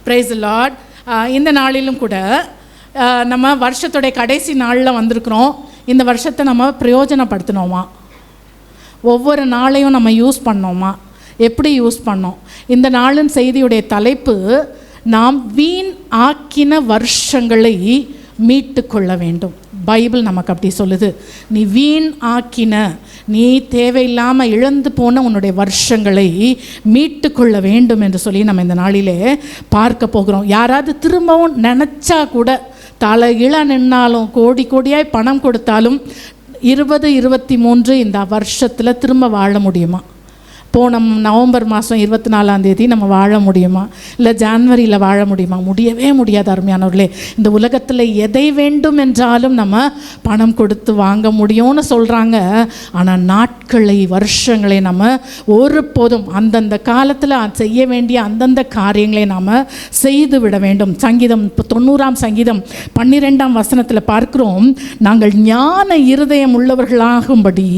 Praise the Lord. இந்த நாளிலும் கூட நம்ம வருஷத்துடைய கடைசி நாளில் வந்திருக்கிறோம். இந்த வருஷத்தை நம்ம பிரயோஜனப்படுத்தினோமா? ஒவ்வொரு நாளையும் நம்ம யூஸ் பண்ணோமா? எப்படி யூஸ் பண்ணோம்? இந்த நாளின் செய்தியுடைய தலைப்பு, நாம் வீண் ஆக்கின வருஷங்களை மீட்டு கொள்ள வேண்டும். பைபிள் நமக்கு அப்படி சொல்லுது. நீ வீண் ஆக்கின, நீ தேவையில்லாமல் இழந்து போன உன்னுடைய வருஷங்களை மீட்டு கொள்ள வேண்டும் என்று சொல்லி நம்ம இந்த நாளிலே பார்க்க போகிறோம். யாராவது திரும்பவும் நினச்சா கூட, தலை இழ நின்னாலும், கோடி கோடியாய் பணம் கொடுத்தாலும் 2023 இந்த வருஷத்தில் திரும்ப வாழ முடியுமா? போன நவம்பர் மாதம் 24 நம்ம வாழ முடியுமா? இல்லை ஜான்வரியில் வாழ முடியுமா? முடியவே முடியாது அருமையானவர்களே. இந்த உலகத்தில் எதை வேண்டும் என்றாலும் நம்ம பணம் கொடுத்து வாங்க முடியும்னு சொல்கிறாங்க. ஆனால் நாட்களை, வருஷங்களை நம்ம ஒருபோதும் அந்தந்த காலத்தில் செய்ய வேண்டிய அந்தந்த காரியங்களை நாம் செய்து விட வேண்டும். சங்கீதம் 90ஆம் சங்கீதம் 12ஆம் வசனத்தில் பார்க்கிறோம், நாங்கள் ஞான இருதயம் உள்ளவர்களாகும்படி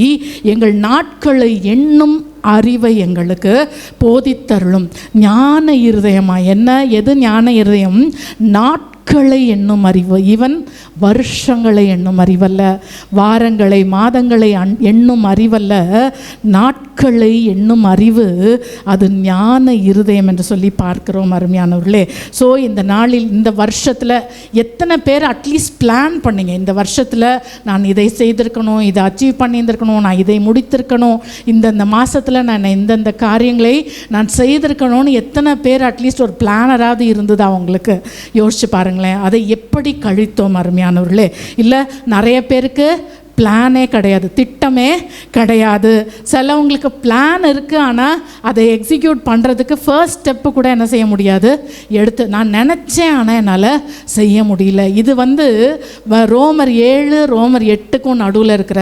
எங்கள் நாட்களை எண்ணும் அறிவை எங்களுக்கு போதித்தருளும். ஞான இருதயமா? என்ன, எது ஞான இருதயம்? நாட்களை எண்ணும் அறிவு. இவன் வருஷங்களை எண்ணும் அறிவல்ல, வாரங்களை மாதங்களை எண்ணும் அறிவல்ல, நாட்களை எண்ணும் அறிவு, அது ஞான இருதயம் என்று சொல்லி பார்க்கிறோம் அருமையானவர்களே. ஸோ இந்த நாளில், இந்த வருஷத்தில் எத்தனை பேர் அட்லீஸ்ட் பிளான் பண்ணிங்க, இந்த வருஷத்தில் நான் இதை செய்திருக்கணும், இதை அச்சீவ் பண்ணியிருந்திருக்கணும், நான் இதை முடித்திருக்கணும், இந்த மாதத்தில் நான் இந்தந்த காரியங்களை நான் செய்திருக்கணும்னு எத்தனை பேர் அட்லீஸ்ட் ஒரு பிளானராவது இருந்தது அவங்களுக்கு? யோசிச்சு பாருங்களேன். அதை எப்படி கழித்தோம் அருமையானவர்களே. இல்லை, நிறைய பேருக்கு பிளானே கிடையாது, திட்டமே கிடையாது. சிலவங்களுக்கு பிளான் இருக்குது, ஆனால் அதை எக்ஸிக்யூட் பண்ணுறதுக்கு ஃபர்ஸ்ட் ஸ்டெப்பு கூட என்ன செய்ய முடியாது, நான் நினச்சேன் ஆனால் என்னால் செய்ய முடியல. இது ரோமர் 7 ரோமர் 8க்கும் நடுவில் இருக்கிற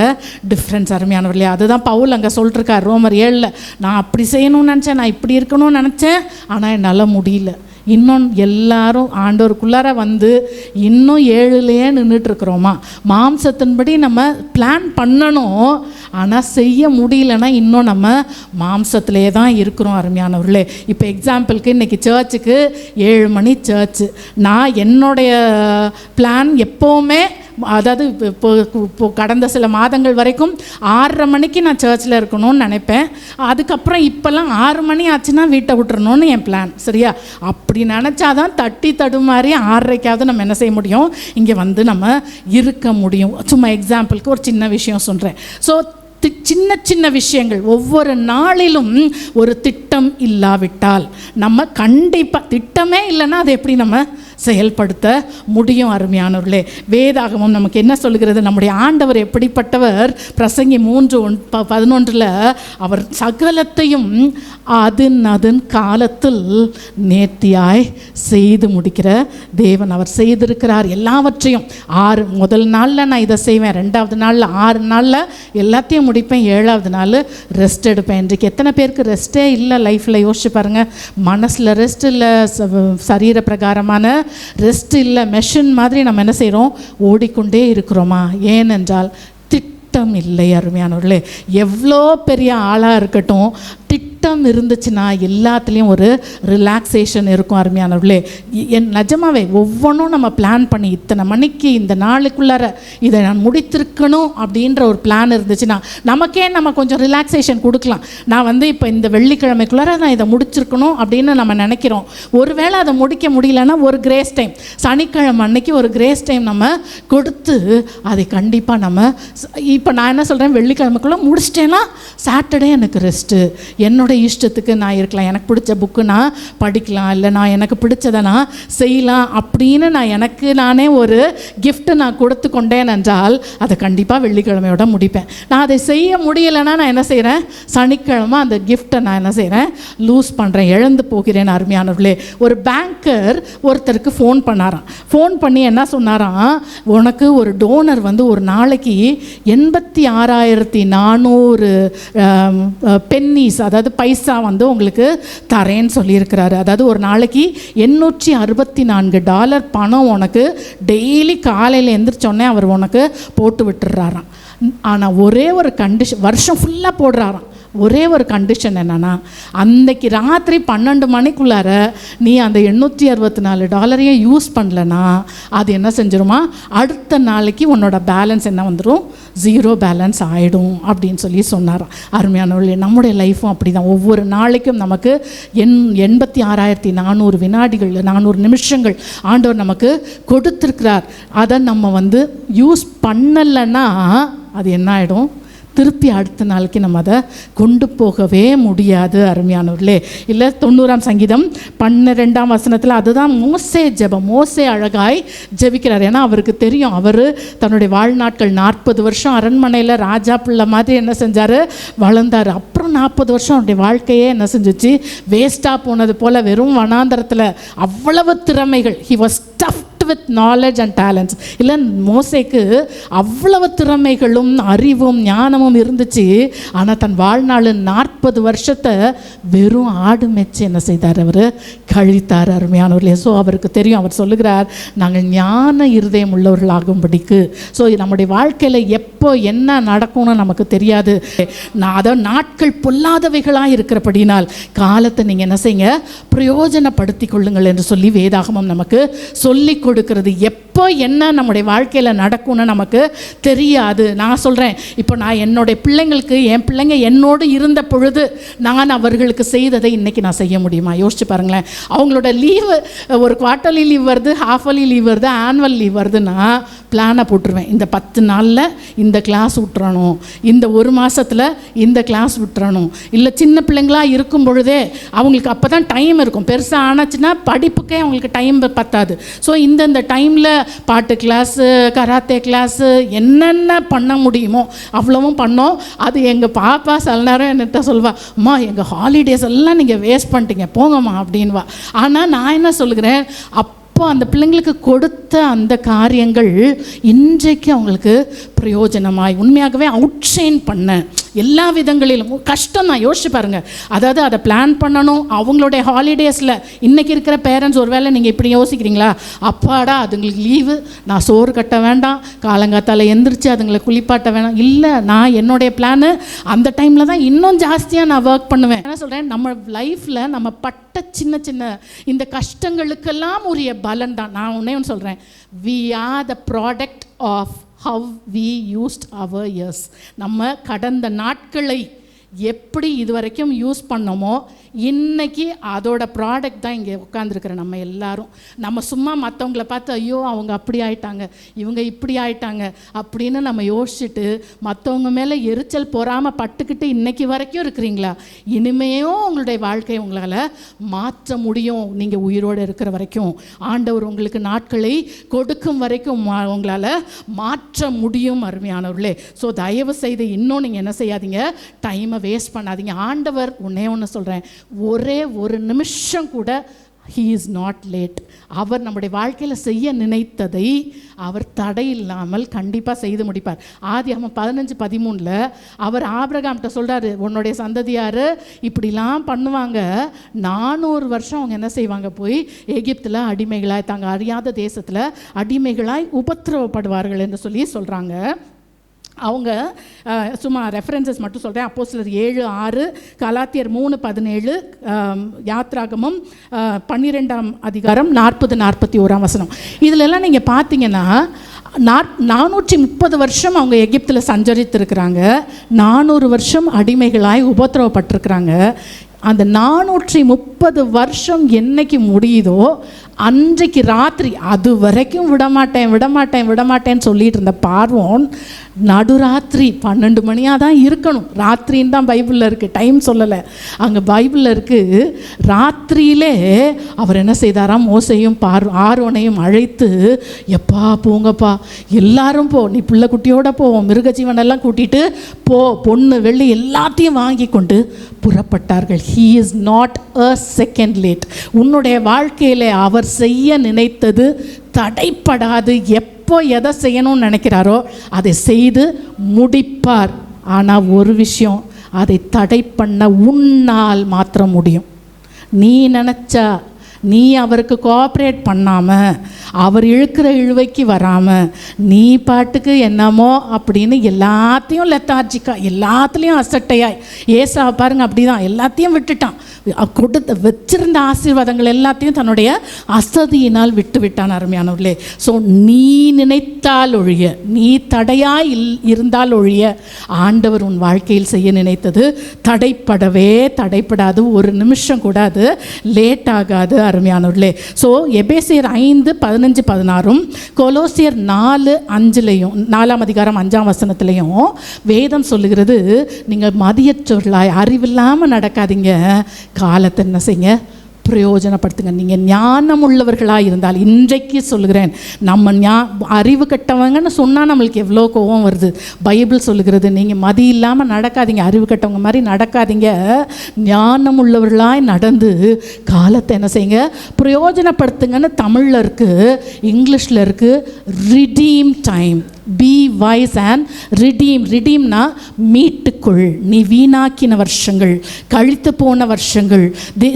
டிஃப்ரென்ஸ் அருமையானவர்களே. அதுதான் பவுல் அங்கே சொல்லிட்டுருக்கார் ரோமர் 7. நான் அப்படி செய்யணும்னு நினச்சேன், நான் இப்படி இருக்கணும்னு நினச்சேன், ஆனால் என்னால் முடியல. இன்னும் எல்லாரும் ஆண்டவருக்குள்ளார இன்னும் 7லேயே நின்றுட்டுருக்குறோமா? மாம்சத்தின்படி நம்ம பிளான் பண்ணணும், ஆனால் செய்ய முடியலன்னா இன்னும் நம்ம மாம்சத்திலே தான் இருக்கிறோம் அருமையானவர்களே. இப்போ எக்ஸாம்பிளுக்கு இன்றைக்கி சர்ச்சுக்கு 7 மணி சர்ச்சு. நான் என்னுடைய பிளான் எப்போவுமே, அதாவது இப்போ கடந்த சில மாதங்கள் வரைக்கும் 6:30 மணிக்கு நான் சர்ச்சில் இருக்கணும்னு நினைப்பேன். அதுக்கப்புறம் இப்போல்லாம் 6 மணி ஆச்சுன்னா வீட்டை விட்டுறணும்னு என் பிளான். சரியா? அப்படி நினச்சாதான் தட்டி தடுமாறி 6:30க்காவது நம்ம என்ன செய்ய முடியும், இங்கே நம்ம இருக்க முடியும். சும்மா எக்ஸாம்பிளுக்கு ஒரு சின்ன விஷயம் சொல்கிறேன். ஸோ சின்ன சின்ன விஷயங்கள், ஒவ்வொரு நாளிலும் ஒரு திட்டம் இல்லாவிட்டால் நம்ம கண்டிப்பாக, திட்டமே இல்லைன்னா அதை எப்படி நம்ம செயல்படுத்த முடியும் அருமையானவர்களே. வேதாகமம் நமக்கு என்ன சொல்லுகிறது? நம்முடைய ஆண்டவர் எப்படிப்பட்டவர்? பிரசங்கி 3:11 அவர் சகலத்தையும் அதன் காலத்தில் நேர்த்தியாய் செய்து முடிக்கிற தேவன். அவர் செய்திருக்கிறார் எல்லாவற்றையும். முதல் நாளில் நான் இதை செய்வேன், 2வது நாளில், 6 நாளில் எல்லாத்தையும் முடிப்பேன், 7வது நாள் ரெஸ்ட் எடுப்பேன். இன்றைக்கு எத்தனை பேருக்கு ரெஸ்ட்டே இல்லை லைஃப்பில்? யோசிச்சு பாருங்கள். மனசில் ரெஸ்ட் இல்லை, சரீர பிரகாரமான ரெஸ்ட் இல்லை. மெஷின் மாதிரி நம்ம என்ன செய்கிறோம், ஓடிக்கொண்டே இருக்கிறோமா? ஏனென்றால் திட்டம் இல்லை அருமையானவர்களே. எவ்வளோ பெரிய ஆளாக இருக்கட்டும், திட்டம் இருந்துச்சுன்னா எல்லாத்துலேயும் ஒரு ரிலாக்ஸேஷன் இருக்கும் அருமையானவர்களே. நிஜமாவே ஒவ்வொன்றும் நம்ம பிளான் பண்ணி, இத்தனை மணிக்கு இந்த நாளுக்குள்ளார இதை நான் முடித்திருக்கணும் அப்படின்ற ஒரு பிளான் இருந்துச்சுன்னா நமக்கே நம்ம கொஞ்சம் ரிலாக்ஸேஷன் கொடுக்கலாம். நான் இப்போ இந்த வெள்ளிக்கிழமைக்குள்ளார நான் இதை முடிச்சிருக்கணும் அப்படின்னு நம்ம நினைக்கிறோம். ஒருவேளை அதை முடிக்க முடியலன்னா ஒரு கிரேஸ் டைம், சனிக்கிழமை அன்னைக்கு ஒரு கிரேஸ் டைம் நம்ம கொடுத்து அதை கண்டிப்பாக நம்ம, இப்போ நான் என்ன சொல்கிறேன், வெள்ளிக்கிழமைக்குள்ளே முடிச்சிட்டேன்னா சாட்டர்டே எனக்கு ரெஸ்ட்டு, என்னோட இஷ்டத்துக்கு நான் இருக்கலாம், எனக்கு பிடிச்ச புக்கு நான் படிக்கலாம், இல்லை நான் எனக்கு பிடிச்சதை நான் செய்யலாம் அப்படின்னு எனக்கு நானே ஒரு கிஃப்ட்டு நான் கொடுத்து கொண்டேன் என்றால் அதை கண்டிப்பாக வெள்ளிக்கிழமையோட முடிப்பேன். நான் அதை செய்ய முடியலைன்னா நான் என்ன செய்கிறேன், சனிக்கிழமை அந்த கிஃப்ட்டை நான் என்ன செய்கிறேன், லூஸ் பண்ணுறேன், இழந்து போகிறேன் அருமையானவர்களே. ஒரு பேங்கர் ஒருத்தருக்கு ஃபோன் பண்ணாராம். ஃபோன் பண்ணி என்ன சொன்னாராம், உனக்கு ஒரு டோனர் ஒரு நாளைக்கு 86,400 பென்னிஸ், அதாவது பைசா உங்களுக்கு தரேன்னு சொல்லியிருக்கிறாரு. அதாவது ஒரு நாளைக்கு $864 பணம் உனக்கு டெய்லி காலையில் எந்திரிச்சோடனே அவர் உனக்கு போட்டு விட்டுறாராம். ஆனால் ஒரே ஒரு கண்டிஷன், வருஷம் ஃபுல்லாக போடுறாராம். ஒரே ஒரு கண்டிஷன் என்னென்னா, அன்றைக்கி ராத்திரி 12 மணிக்குள்ளார நீ அந்த $864 யூஸ் பண்ணலன்னா அது என்ன செஞ்சிருமா, அடுத்த நாளைக்கு உன்னோட பேலன்ஸ் என்ன வந்துடும், 0 பேலன்ஸ் ஆகிடும் அப்படின்னு சொல்லி சொன்னார். அருமையானவர்களே, நம்முடைய லைஃப்பும் அப்படி தான். ஒவ்வொரு நாளைக்கும் நமக்கு 86,400 வினாடிகள், 400 நிமிஷங்கள் ஆண்டவர் நமக்கு கொடுத்துருக்கிறார். அதை நம்ம யூஸ் பண்ணலைன்னா அது என்ன ஆகிடும், திருப்பி அடுத்த நாளைக்கு நம்ம அதை கொண்டு போகவே முடியாது. அருமையானவர்களே, இல்லை 90ஆம் சங்கீதம் 12ஆம் வசனத்தில் அதுதான் மோசே ஜெபம். மோசே அழகாய் ஜெபிக்கிறார். ஏன்னா அவருக்கு தெரியும், அவர் தன்னுடைய வாழ்நாட்கள் 40 வருஷம் அரண்மனையில் ராஜா பிள்ளை மாதிரி என்ன செஞ்சார், வளர்ந்தார். அப்புறம் 40 வருஷம் அவருடைய வாழ்க்கையே என்ன செஞ்சிச்சு, வேஸ்ட்டாக போனது போல் வெறும் வனாந்தரத்தில் அவ்வளவு திறமைகள். He was stuffed with knowledge and talents. இல்லை, மோசேக்கு அவ்வளவு திறமைகளும் அறிவும் ஞானமும் இருந்துச்சு. ஆனால் தன் வாழ்நாள் 40 வருஷத்தை வெறும் ஆடு மேய்ச்சி என்ன செய்தார், அவர் கழித்தார். அருமையானவர்களே, ஸோ அவருக்கு தெரியும், அவர் சொல்லுகிறார், நாங்கள் ஞான இருதயம் உள்ளவர்களாகும்படிக்கு. ஸோ நம்முடைய வாழ்க்கையில் எப்போ என்ன நடக்கும்னு நமக்கு தெரியாது. அதாவது நாட்கள் பொல்லாதவைகளாக இருக்கிறபடினால் காலத்தை நீங்கள் என்ன செய்யுங்க, பிரயோஜனப்படுத்தி கொள்ளுங்கள் என்று சொல்லி வேதாகமம் நமக்கு சொல்லி கொடுக்கிறது. எப்போ என்ன நம்முடைய வாழ்க்கையில் நடக்கும்னு நமக்கு தெரியாது. நான் சொல்கிறேன், இப்போ நான் என்னுடைய பிள்ளைங்களுக்கு, என் பிள்ளைங்க என்னோடு இருந்த பொழுது நான் அவர்களுக்கு செய்ததை இன்றைக்கி நான் செய்ய முடியுமா? யோசிச்சு பாருங்களேன். அவங்களோட லீவு, ஒரு குவார்ட்டர்லி லீவ் வருது, ஹாஃபர்லி லீவ் வருது, ஆனுவல் லீவ் வருதுன்னா பிளானை போட்டுருவேன். இந்த 10 நாளில் இந்த கிளாஸ் விட்டுறணும், இந்த 1 மாதத்தில் இந்த கிளாஸ் விட்டுறணும். இல்லை சின்ன பிள்ளைங்களாக இருக்கும் பொழுதே அவங்களுக்கு அப்போ தான் டைம் இருக்கும். பெருசாக ஆனாச்சுன்னா படிப்புக்கே அவங்களுக்கு டைம் பத்தாது. ஸோ இந்த டைமில் பாட்டு கிளாஸு, கராத்தே கிளாஸு, என்னென்ன பண்ண முடியுமோ அவ்வளவும் பண்ணோம். அது எங்கள் பாப்பா சில நேரம் என்கிட்ட சொல்வா, அம்மா எங்கள் ஹாலிடேஸ் எல்லாம் நீங்கள் வேஸ்ட் பண்ணிட்டீங்க, போங்கம்மா அப்படின்வா. ஆனால் நான் என்ன சொல்லுகிறேன், அப்போ அந்த பிள்ளைங்களுக்கு கொடுத்த அந்த காரியங்கள் இன்றைக்கு அவங்களுக்கு பிரயோஜனமாய் உண்மையாகவே அவுட்ஷைன் பண்ண எல்லா விதங்களிலும் கஷ்டம் தான். யோசிச்சு பாருங்கள். அதாவது அதை பிளான் பண்ணணும். அவங்களுடைய ஹாலிடேஸில் இன்றைக்கி இருக்கிற பேரண்ட்ஸ் ஒருவேளை நீங்கள் இப்படி யோசிக்கிறீங்களா, அப்பாடா அதுங்களுக்கு லீவு, நான் சோறு கட்ட வேண்டாம், காலங்காத்தால் எந்திரிச்சு அதுங்களை குளிப்பாட்ட வேண்டாம். இல்லை, நான் என்னுடைய பிளானு அந்த டைமில் தான் இன்னும் ஜாஸ்தியாக நான் ஒர்க் பண்ணுவேன். என்ன சொல்கிறேன், நம்ம லைஃப்பில் நம்ம பட்ட சின்ன சின்ன இந்த கஷ்டங்களுக்கெல்லாம் உரிய பலன் தான். நான் ஒன்று சொல்கிறேன், we are the product of how we used our years. நம்ம கடந்த நாட்களை எப்படி இதுவரைக்கும் யூஸ் பண்ணோமோ இன்றைக்கி அதோட ப்ராடக்ட் தான் இங்கே உட்காந்துருக்குற நம்ம எல்லாரும். நம்ம சும்மா மற்றவங்கள பார்த்து ஐயோ அவங்க அப்படி ஆயிட்டாங்க, இவங்க இப்படி ஆயிட்டாங்க அப்படின்னு நம்ம யோசிச்சுட்டு மற்றவங்க மேலே எரிச்சல் பொறாமல் பட்டுக்கிட்டு இன்றைக்கி வரைக்கும் இருக்கிறீங்களா? இனிமேயும் உங்களுடைய வாழ்க்கையை உங்களால் மாற்ற முடியும். நீங்கள் உயிரோடு இருக்கிற வரைக்கும், ஆண்டவர் உங்களுக்கு நாட்களை கொடுக்கும் வரைக்கும் உங்களால் மாற்ற முடியும். அருமையானவர்களே, ஸோ தயவு செய்து இன்னும் நீங்கள் என்ன செய்யாதீங்க, டைமை வேஸ்ட் பண்ணாதீங்க. ஆண்டவர் ஒன்று சொல்கிறேன், ஒரே ஒரு நிமிஷம் கூட he is not late. அவர் நம்முடைய வாழ்க்கையில் செய்ய நினைத்ததை அவர் தடை இல்லாமல் கண்டிப்பாக செய்து முடிப்பார். ஆதியாகமம் 15:13 அவர் ஆபிரகாம்கிட்ட சொல்கிறாரு, உன்னுடைய சந்ததியார் இப்படிலாம் பண்ணுவாங்க, 400 வருஷம் அவங்க என்ன செய்வாங்க, போய் எகிப்தில் அடிமைகளாய், தாங்க அறியாத தேசத்தில் அடிமைகளாய் உபத்திரவப்படுவார்கள் என்று சொல்லி சொல்கிறாங்க. அவங்க சும்மா ரெஃபரன்சஸ் மட்டும் சொல்கிறேன். அப்போஸ்தலர் 7:6, கலாத்தியர் 3:17, யாத்ராகமம் 12ஆம் அதிகாரம் 40-41 வசனம். இதிலெல்லாம் நீங்கள் பார்த்தீங்கன்னா 430 வருஷம் அவங்க எகிப்தில் சஞ்சரித்திருக்கிறாங்க, 400 வருஷம் அடிமைகளாய் உபத்திரவப்பட்டிருக்கிறாங்க. அந்த 430 வருஷம் என்னைக்கு முடியுதோ அன்றைக்கு ராத்திரி, அது வரைக்கும் விடமாட்டேன்னு சொல்லிட்டு இருந்த பார்வோன் நடுராத்திரி 12 மணியாக தான் இருக்கணும், ராத்திரின்னு தான் பைபிளில் இருக்குது, டைம் சொல்லலை, அங்கே பைபிளில் இருக்குது. ராத்திரியிலே அவர் என்ன செய்தாராம், மோசையும் ஆரோனையும் அழைத்து, எப்பா போங்கப்பா எல்லாரும் போ, நீ பிள்ளை குட்டியோட போ, மிருகஜீவனெல்லாம் கூட்டிகிட்டு போ, பொண்ணு வெள்ளி எல்லாத்தையும் வாங்கி கொண்டு புறப்பட்டார்கள். He is not a second late. உன்னுடைய வாழ்க்கையில் அவர் செய்ய நினைத்தது தடைப்படாது. எப்போ எதை செய்யணும்னு நினைக்கிறாரோ அதை செய்து முடிப்பார். ஆனால் ஒரு விஷயம், அதை தடை பண்ண உன்னால் மாத்திரம் முடியும். நீ நினச்சா நீ அவருக்கு கோஆப்ரேட் பண்ணாமல், அவர் இழுக்கிற இழுவைக்கு வராமல், நீ பாட்டுக்கு என்னமோ அப்படின்னு எல்லாத்தையும் லெத்தார்ஜிக்காக, எல்லாத்துலேயும் அசட்டையாய், ஏசாவை பாருங்கள் அப்படி தான் எல்லாத்தையும் விட்டுட்டான். கொடுத்த வச்சிருந்த ஆசீர்வாதங்கள் எல்லாத்தையும் தன்னுடைய அசதியினால் விட்டு விட்டான். அருமையானவர்களே, ஸோ நீ நினைத்தால் ஒழிய, நீ தடையாய் இருந்தால் ஒழிய ஆண்டவர் உன் வாழ்க்கையில் செய்ய நினைத்தது தடைப்படாது. ஒரு நிமிஷம் கூட அது லேட் ஆகாது. அருமையானவர்களே, ஸோ எபேசியர் 5:15-16 கொலோசியர் 4:5 4ஆம் அதிகாரம் 5ஆம் வசனத்திலையும் வேதம் சொல்லுகிறது, நீங்கள் மதியற்றவர்களாய் அறிவில்லாமல் நடக்காதீங்க, காலத்தை என்ன செய்யுங்க, பிரயோஜனப்படுத்துங்க. நீங்கள் ஞானம் உள்ளவர்களாக இருந்தால், இன்றைக்கு சொல்லுகிறேன், நம்ம அறிவு கட்டவங்கன்னு சொன்னால் நம்மளுக்கு எவ்வளோ கோபம் வருது. பைபிள் சொல்லுகிறது, நீங்கள் மதி இல்லாமல் நடக்காதீங்க, அறிவு கட்டவங்க மாதிரி நடக்காதீங்க, ஞானம் உள்ளவர்களாய் நடந்து காலத்தை என்ன செய்யுங்க, பிரயோஜனப்படுத்துங்கன்னு தமிழில் இருக்குது, இங்கிலீஷில் இருக்குது redeem time. Be wise and ரிடீம்னா மீட்டுக்குள். நீ வீணாக்கின வருஷங்கள், கழித்து போன வருஷங்கள்,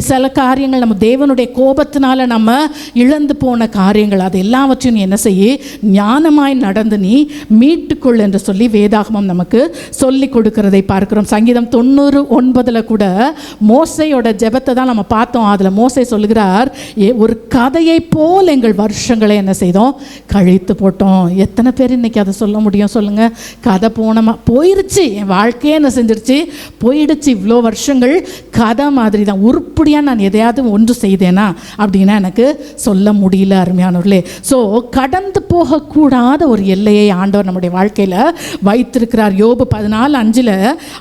சில காரியங்கள் நம்ம தேவனுடைய கோபத்தினால நம்ம இழந்து போன காரியங்கள், அது எல்லாவற்றையும் நீ என்ன செய்ய, ஞானமாய் நடந்து நீ மீட்டுக்குள் என்று சொல்லி வேதாகமம் நமக்கு சொல்லி கொடுக்கிறதை பார்க்கிறோம். சங்கீதம் 99 கூட மோசையோட ஜெபத்தை தான் நம்ம பார்த்தோம். அதில் மோசை சொல்லுகிறார், ஒரு கதையை போல் எங்கள் வருஷங்களை என்ன செய்தோம், கழித்து போட்டோம். எத்தனை பேர் இன்னைக்கு அதை சொல்ல முடியும் சொல்லுங்க? கதை போயிருச்சு, என் வாழ்க்கையே என்ன செஞ்சிருச்சு, போயிடுச்சு. இவ்வளோ வருஷங்கள் கதை மாதிரி தான். உருப்படியாக நான் எதையாவது ஒன்று செய்தேனா அப்படின்னா எனக்கு சொல்ல முடியல. அருமையானவர்களே, ஸோ கடந்து போகக்கூடாத ஒரு எல்லையை ஆண்டவர் நம்முடைய வாழ்க்கையில் வைத்திருக்கிறார். யோபு 14:5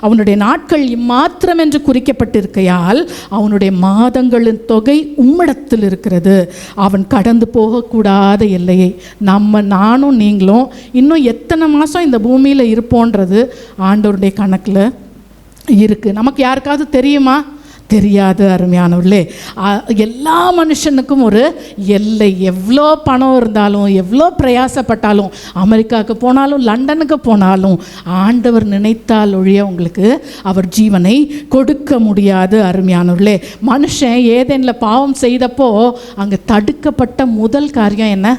அவனுடைய நாட்கள் இம்மாத்திரம் என்று குறிக்கப்பட்டிருக்கையால் அவனுடைய மாதங்களின் தொகை உம்மிடத்தில் இருக்கிறது. அவன் கடந்து போகக்கூடாத எல்லையை நானும் நீங்களும் இன்னும் எத்தனை மாதம் இந்த பூமியில் இருப்போன்றது ஆண்டவருடைய கணக்கில் இருக்குது. நமக்கு யாருக்காவது தெரியுமா? தெரியாது. அருமையானவர்களே, எல்லா மனுஷனுக்கும் ஒரு எல்லை. எவ்வளோ பணம் இருந்தாலும், எவ்வளோ பிரயாசப்பட்டாலும், அமெரிக்காவுக்கு போனாலும், லண்டனுக்கு போனாலும், ஆண்டவர் நினைத்தால் ஒழிய உங்களுக்கு அவர் ஜீவனை கொடுக்க முடியாது. அருமையானவர்களே, மனுஷன் ஏதேனில் பாவம் செய்தப்போ அங்கே தடுக்கப்பட்ட முதல் காரியம் என்ன?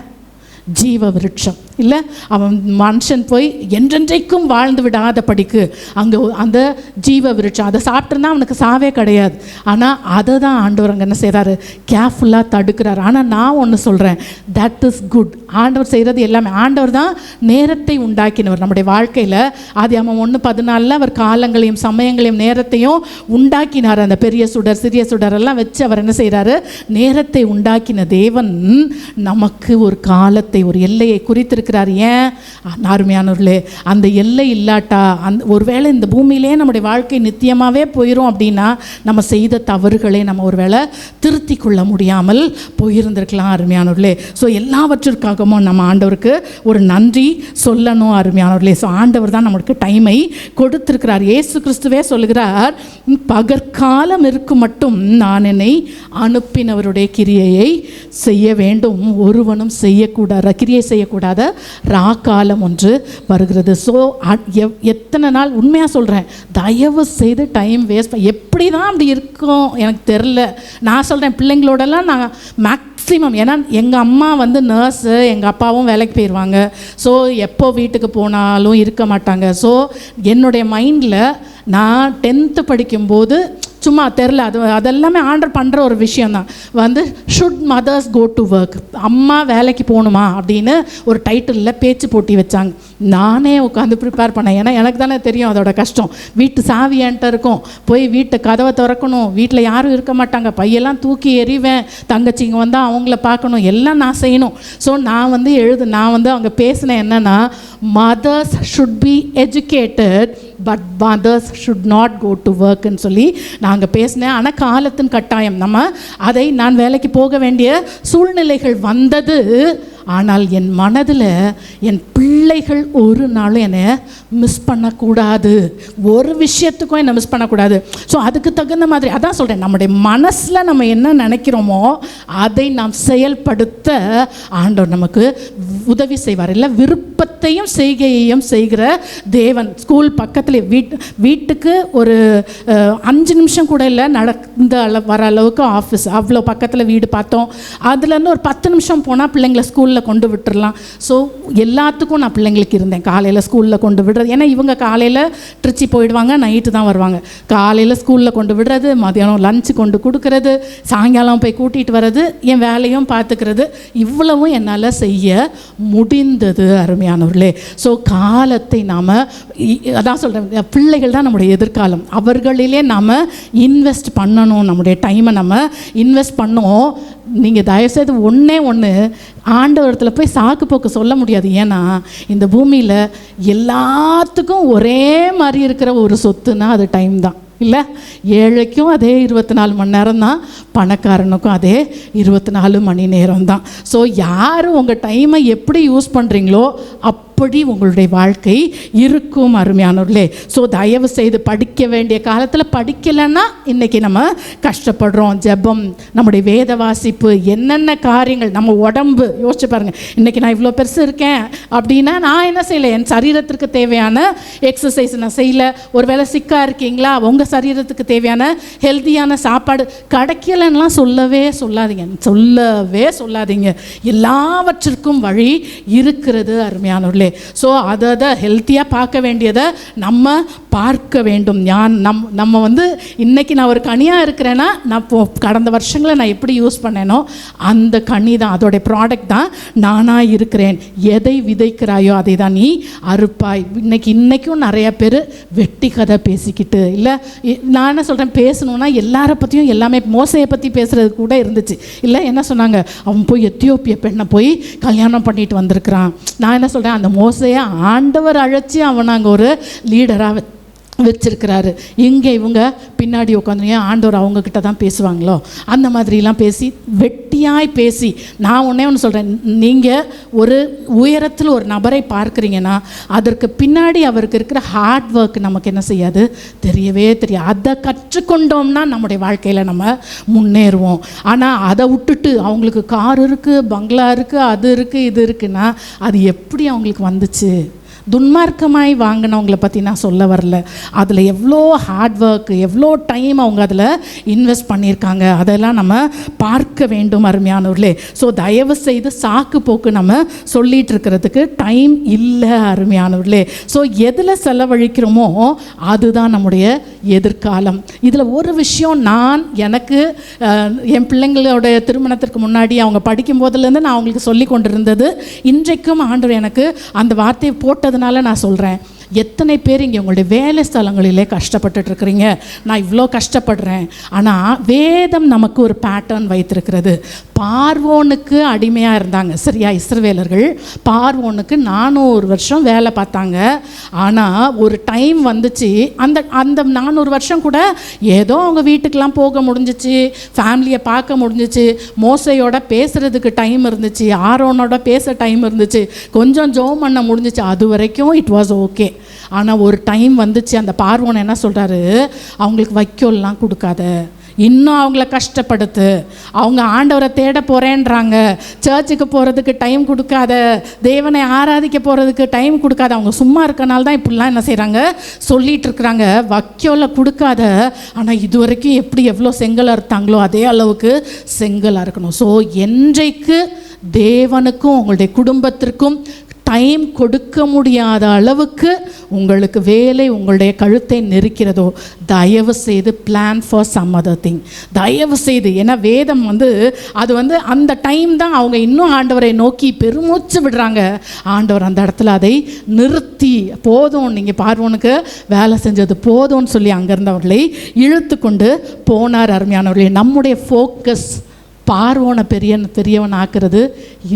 ஜீவ விருட்சம். இல்லை, அவன் மனுஷன் போய் என்றென்றைக்கும் வாழ்ந்து விடாத படிக்கு அங்கே அந்த ஜீவ விருட்சம், அதை சாப்பிட்டுருந்தா அவனுக்கு சாவே கிடையாது. ஆனால் அதை தான் ஆண்டவர் அங்கே என்ன செய்கிறாரு, கேர்ஃபுல்லாக தடுக்கிறார். ஆனால் நான் ஒன்று சொல்கிறேன், தட் இஸ் குட். ஆண்டவர் செய்கிறது எல்லாமே, ஆண்டவர் தான் நேரத்தை உண்டாக்கினவர் நம்முடைய வாழ்க்கையில். ஆதியாகமம் 1:14 அவர் காலங்களையும் சமயங்களையும் நேரத்தையும் உண்டாக்கினார். அந்த பெரிய சுடர் சிறிய சுடரெல்லாம் வச்சு அவர் என்ன செய்கிறாரு, நேரத்தை உண்டாக்கின தேவன் நமக்கு ஒரு காலத்தை, ஒரு எல்லையை குறித்திருக்கிறார். ஏன்? அருமையானவர்களே, அந்த எல்லை இல்லாட்டா ஒருவேளை இந்த பூமியிலே நம்முடைய வாழ்க்கை நித்தியமாகவே போயிடும் அப்படின்னா நம்ம செய்த தவறுகளை நம்ம ஒருவேளை திருத்தி கொள்ள முடியாமல் போயிருந்திருக்கலாம். அருமையானவர்களே, ஸோ எல்லாவற்றிற்காகவும் நம்ம ஆண்டவருக்கு ஒரு நன்றி சொல்லணும். அருமையானவர்களே, ஸோ ஆண்டவர் தான் நமக்கு டைமை கொடுத்திருக்கிறார். இயேசு கிறிஸ்துவே சொல்லுகிறார், பகற்காலம் இருக்கும் மட்டும் நான் என்னை அனுப்பினவருடைய கிரியையை செய்ய வேண்டும், ஒருவனும் செய்யக்கூடாது, கிரியை செய்யக்கூடாத ராக்காலம் ஒன்று வருகிறது. ஸோ எத்தனை நாள், உண்மையாக சொல்கிறேன், தயவு செய்து டைம் வேஸ்ட் எப்படி தான் அப்படி இருக்கும் எனக்கு தெரில. நான் சொல்கிறேன், பிள்ளைங்களோடலாம் நான் மேக்ஸிமம், ஏன்னா எங்கள் அம்மா வந்து நர்ஸு, எங்கள் அப்பாவும் வேலைக்கு போயிடுவாங்க. ஸோ எப்போ வீட்டுக்கு போனாலும் இருக்க மாட்டாங்க. ஸோ என்னுடைய மைண்டில் நான் 10th படிக்கும்போது சும்மா தெரில, அதெல்லாமே ஆர்டர் பண்ணுற ஒரு விஷயந்தான். வந்து should mothers go to work, அம்மா வேலைக்கு போகணுமா அப்படின்னு ஒரு டைட்டிலில் பேச்சு போட்டி வச்சாங்க. நானே உட்காந்து ப்ரிப்பேர் பண்ணேன், ஏன்னா எனக்கு தானே தெரியும் அதோட கஷ்டம். வீட்டு சாவி என்கிட்ட இருக்கும், போய் வீட்டை கதவை திறக்கணும், வீட்டில் யாரும் இருக்க மாட்டாங்க, பையெல்லாம் தூக்கி எறிவேன், தங்கச்சிங்க வந்தால் அவங்கள பார்க்கணும், எல்லாம் நான் செய்யணும். ஸோ நான் வந்து அங்கே பேசினேன் என்னென்னா, mothers should be educated but mothers should not go to ஒர்க்குன்னு சொல்லி நாங்கள் பேசினேன். ஆனால் காலத்தின் கட்டாயம், நான் வேலைக்கு போக வேண்டிய சூழ்நிலைகள் வந்தது. ஆனால் என் மனதில் என் பிள்ளைகள் ஒரு நாளும் என்னை மிஸ் பண்ணக்கூடாது, ஒரு விஷயத்துக்கும் என்னை மிஸ் பண்ணக்கூடாது. ஸோ அதுக்கு தகுந்த மாதிரி அதான் சொல்கிறேன், நம்முடைய மனசில் நம்ம என்ன நினைக்கிறோமோ அதை நாம் செயல்படுத்த ஆண்டவர் நமக்கு உதவி செய்வார். இல்லை, விருப்பத்தையும் செய்கையையும் செய்கிற தேவன். ஸ்கூல் பக்கத்தில் வீட்டுக்கு ஒரு 5 நிமிஷம் கூட இல்லை, நடந்த வர அளவுக்கு ஆஃபீஸ், அவ்வளோ பக்கத்தில் வீடு பார்த்தோம். அதுலேருந்து ஒரு 10 நிமிஷம் போனால் பிள்ளைங்களை ஸ்கூலில் கொண்டு விட்டுடலாம். ஸோ எல்லாத்துக்கும் நான் பிள்ளைங்களுக்கு இருந்தேன். காலையில் ஸ்கூலில் கொண்டு விடுறது, ஏன்னா இவங்க காலையில் திருச்சி போயிடுவாங்க, நைட்டு தான் வருவாங்க. காலையில் ஸ்கூலில் கொண்டு விடுறது, மதியானம் லஞ்சு கொண்டு கொடுக்கறது, சாயங்காலம் போய் கூட்டிகிட்டு வர்றது, என் வேலையும் பார்த்துக்கிறது, இவ்வளவும் என்னால் செய்ய முடிந்தது அருமையானவர்களே. ஸோ காலத்தை நாம் அதான் சொல்கிறேன், பிள்ளைகள் தான் நம்முடைய எதிர்காலம். அவர்களிலே நாம் இன்வெஸ்ட் பண்ணணும், நம்முடைய டைமை நம்ம இன்வெஸ்ட் பண்ணுவோம். நீங்கள் தயவுசெய்து ஒன்று ஆண்டவரத்தில் போய் சாக்கு போக்கு சொல்ல முடியாது. ஏன்னா இந்த பூமியில் எல்லாத்துக்கும் ஒரே மாதிரி இருக்கிற ஒரு சொத்துனா அது டைம் தான். இல்லை, ஏழைக்கும் அதே 24 மணி நேரம் தான், பணக்காரனுக்கும் அதே 24 மணி நேரம் தான். ஸோ யார் உங்கள் டைமை எப்படி யூஸ் பண்ணுறீங்களோ அப்படி உங்களுடைய வாழ்க்கை இருக்கும் அருமையானவர்களே. ஸோ தயவு செய்து படிக்க வேண்டிய காலத்தில் படிக்கலைன்னா இன்றைக்கி நம்ம கஷ்டப்படுறோம். ஜெபம், நம்முடைய வேத வாசிப்பு, என்னென்ன காரியங்கள், நம்ம உடம்பு யோசிச்சு பாருங்கள். இன்றைக்கி நான் இவ்வளோ பெருசு இருக்கேன் அப்படின்னா நான் என்ன செய்யலை, என் சரீரத்திற்கு தேவையான எக்ஸசைஸ் நான் செய்யலை. ஒரு வேளை சிக்காக இருக்கீங்களா, உங்கள் சரீரத்துக்கு தேவையான ஹெல்த்தியான சாப்பாடு கிடைக்கலன்னெலாம் சொல்லவே சொல்லாதீங்க. எல்லாவற்றிற்கும் வழி இருக்கிறது அருமையானவர்களே. ஸோ அதை ஹெல்த்தியாக பார்க்க வேண்டியதை நம்ம பார்க்க வேண்டும். நம்ம இன்றைக்கி நான் ஒரு கனியாக இருக்கிறேன்னா, நான் கடந்த வருஷங்களை நான் எப்படி யூஸ் பண்ணேனோ அந்த கனி தான், அதோடைய ப்ராடக்ட் தான் நானாக இருக்கிறேன். எதை விதைக்கிறாயோ அதை தான் நீ அறுப்பாய். இன்றைக்கும் நிறைய பேர் வெட்டி கதை பேசிக்கிட்டு, இல்லை நான் என்ன சொல்கிறேன், பேசணுன்னா எல்லாரை பற்றியும் எல்லாமே, மோசையை பற்றி பேசுகிறது கூட இருந்துச்சு. இல்லை, என்ன சொன்னாங்க, அவன் போய் எத்தியோப்பிய பெண்ணை போய் கல்யாணம் பண்ணிட்டு வந்திருக்கிறான். நான் என்ன சொல்கிறேன், அந்த மோசையை ஆண்டவர் அழைச்சி அவன் அங்கே ஒரு லீடராக வச்சிருக்கிறாரு. இங்கே இவங்க பின்னாடி உட்காந்து ஆண்டவர் அவங்கக்கிட்ட தான் பேசுவாங்களோ அந்த மாதிரிலாம் பேசி, வெட்டியாய் பேசி. நான் ஒன்று சொல்கிறேன், நீங்கள் ஒரு உயரத்தில் ஒரு நபரை பார்க்குறீங்கன்னா அதற்கு பின்னாடி அவருக்கு இருக்கிற ஹார்ட் ஒர்க் நமக்கு என்ன செய்யாது, தெரியவே தெரியாது. அதை கற்றுக்கொண்டோம்னா நம்முடைய வாழ்க்கையில் நம்ம முன்னேறுவோம். ஆனால் அதை விட்டுட்டு அவங்களுக்கு கார் இருக்குது, பங்களா இருக்குது, அது இருக்குது, இது இருக்குன்னா அது எப்படி அவங்களுக்கு வந்துச்சு? துன்மார்க்கமாய் வாங்கினவங்களை பற்றி நான் சொல்ல வரல. அதில் எவ்வளோ ஹார்ட் ஒர்க், எவ்வளோ டைம் அவங்க அதில் இன்வெஸ்ட் பண்ணியிருக்காங்க, அதெல்லாம் நம்ம பார்க்க வேண்டும் அருமையானவர்களே. ஸோ தயவு செய்து சாக்கு போக்கு நம்ம சொல்லிகிட்டு இருக்கிறதுக்கு டைம் இல்லை அருமையானவர்களே. ஸோ எதில் செலவழிக்கிறோமோ அதுதான் நம்முடைய எதிர்காலம். இதில் ஒரு விஷயம், எனக்கு என் பிள்ளைங்களோட திருமணத்திற்கு முன்னாடி அவங்க படிக்கும் போதுலேருந்து நான் அவங்களுக்கு சொல்லி கொண்டு இருந்தது, இன்றைக்கும் ஆண்டவர் எனக்கு அந்த வார்த்தையை போட்டதுனால நான் சொல்கிறேன், எத்தனை பேர் இங்கே உங்களுடைய வேலை ஸ்தலங்களிலே கஷ்டப்பட்டுட்டு இருக்கிறீங்க. நான் இவ்வளோ கஷ்டப்படுறேன். ஆனால் வேதம் நமக்கு ஒரு பேட்டர்ன் வைத்திருக்கிறது. பார்வோனுக்கு அடிமையாக இருந்தாங்க, சரியா? இஸ்ரவேலர்கள் பார்வோனுக்கு 400 வருஷம் வேலை பார்த்தாங்க. ஆனால் ஒரு டைம் வந்துச்சு, அந்த 400 வருஷம் கூட ஏதோ அவங்க வீட்டுக்கெலாம் போக முடிஞ்சிச்சு, ஃபேமிலியை பார்க்க முடிஞ்சிச்சு, மோசையோட பேசுகிறதுக்கு டைம் இருந்துச்சு, ஆரோனோட பேச டைம் இருந்துச்சு, கொஞ்சம் ஜோம் பண்ண முடிஞ்சிச்சு. அது வரைக்கும் இட் வாஸ் ஓகே. ஆனால் ஒரு டைம் வந்துச்சு, அந்த பார்வோன் என்ன சொல்கிறாரு, அவங்களுக்கு வைக்கோல்லாம் கொடுக்காத, இன்னும் அவங்கள கஷ்டப்படுத்து, அவங்க ஆண்டவரை தேட போகிறேன்றாங்க, சர்ச்சுக்கு போகிறதுக்கு டைம் கொடுக்காத, தேவனை ஆராதிக்க போகிறதுக்கு டைம் கொடுக்காத, அவங்க சும்மா இருக்கனால தான் இப்படிலாம் என்ன செய்கிறாங்க சொல்லிகிட்டு இருக்கிறாங்க. வைக்கோல கொடுக்காத, ஆனால் இது வரைக்கும் எப்படி எவ்வளோ செங்கல் அறுத்தாங்களோ அதே அளவுக்கு செங்கல் அறுக்கணும். ஸோ என்றைக்கு தேவனுக்கும் உங்களுடைய குடும்பத்திற்கும் டைம் கொடுக்க முடியாத அளவுக்கு உங்களுக்கு வேலை உங்களுடைய கழுத்தை நெருக்கிறதோ, தயவு செய்து plan for some other thing. தயவு செய்து, ஏன்னா வேதம் அது அந்த டைம் தான் அவங்க இன்னும் ஆண்டவரை நோக்கி பெருமூச்சு விடுறாங்க. ஆண்டவர் அந்த இடத்துல அதை நிறுத்தி, போதும், நீங்கள் பார்வோனுக்கு வேலை செஞ்சது போதும்னு சொல்லி அங்கேருந்து அவர்களை இழுத்து கொண்டு போனார். அருமையானவர்களே, நம்முடைய ஃபோக்கஸ் பார்வோனை பெரியவன் ஆக்குறது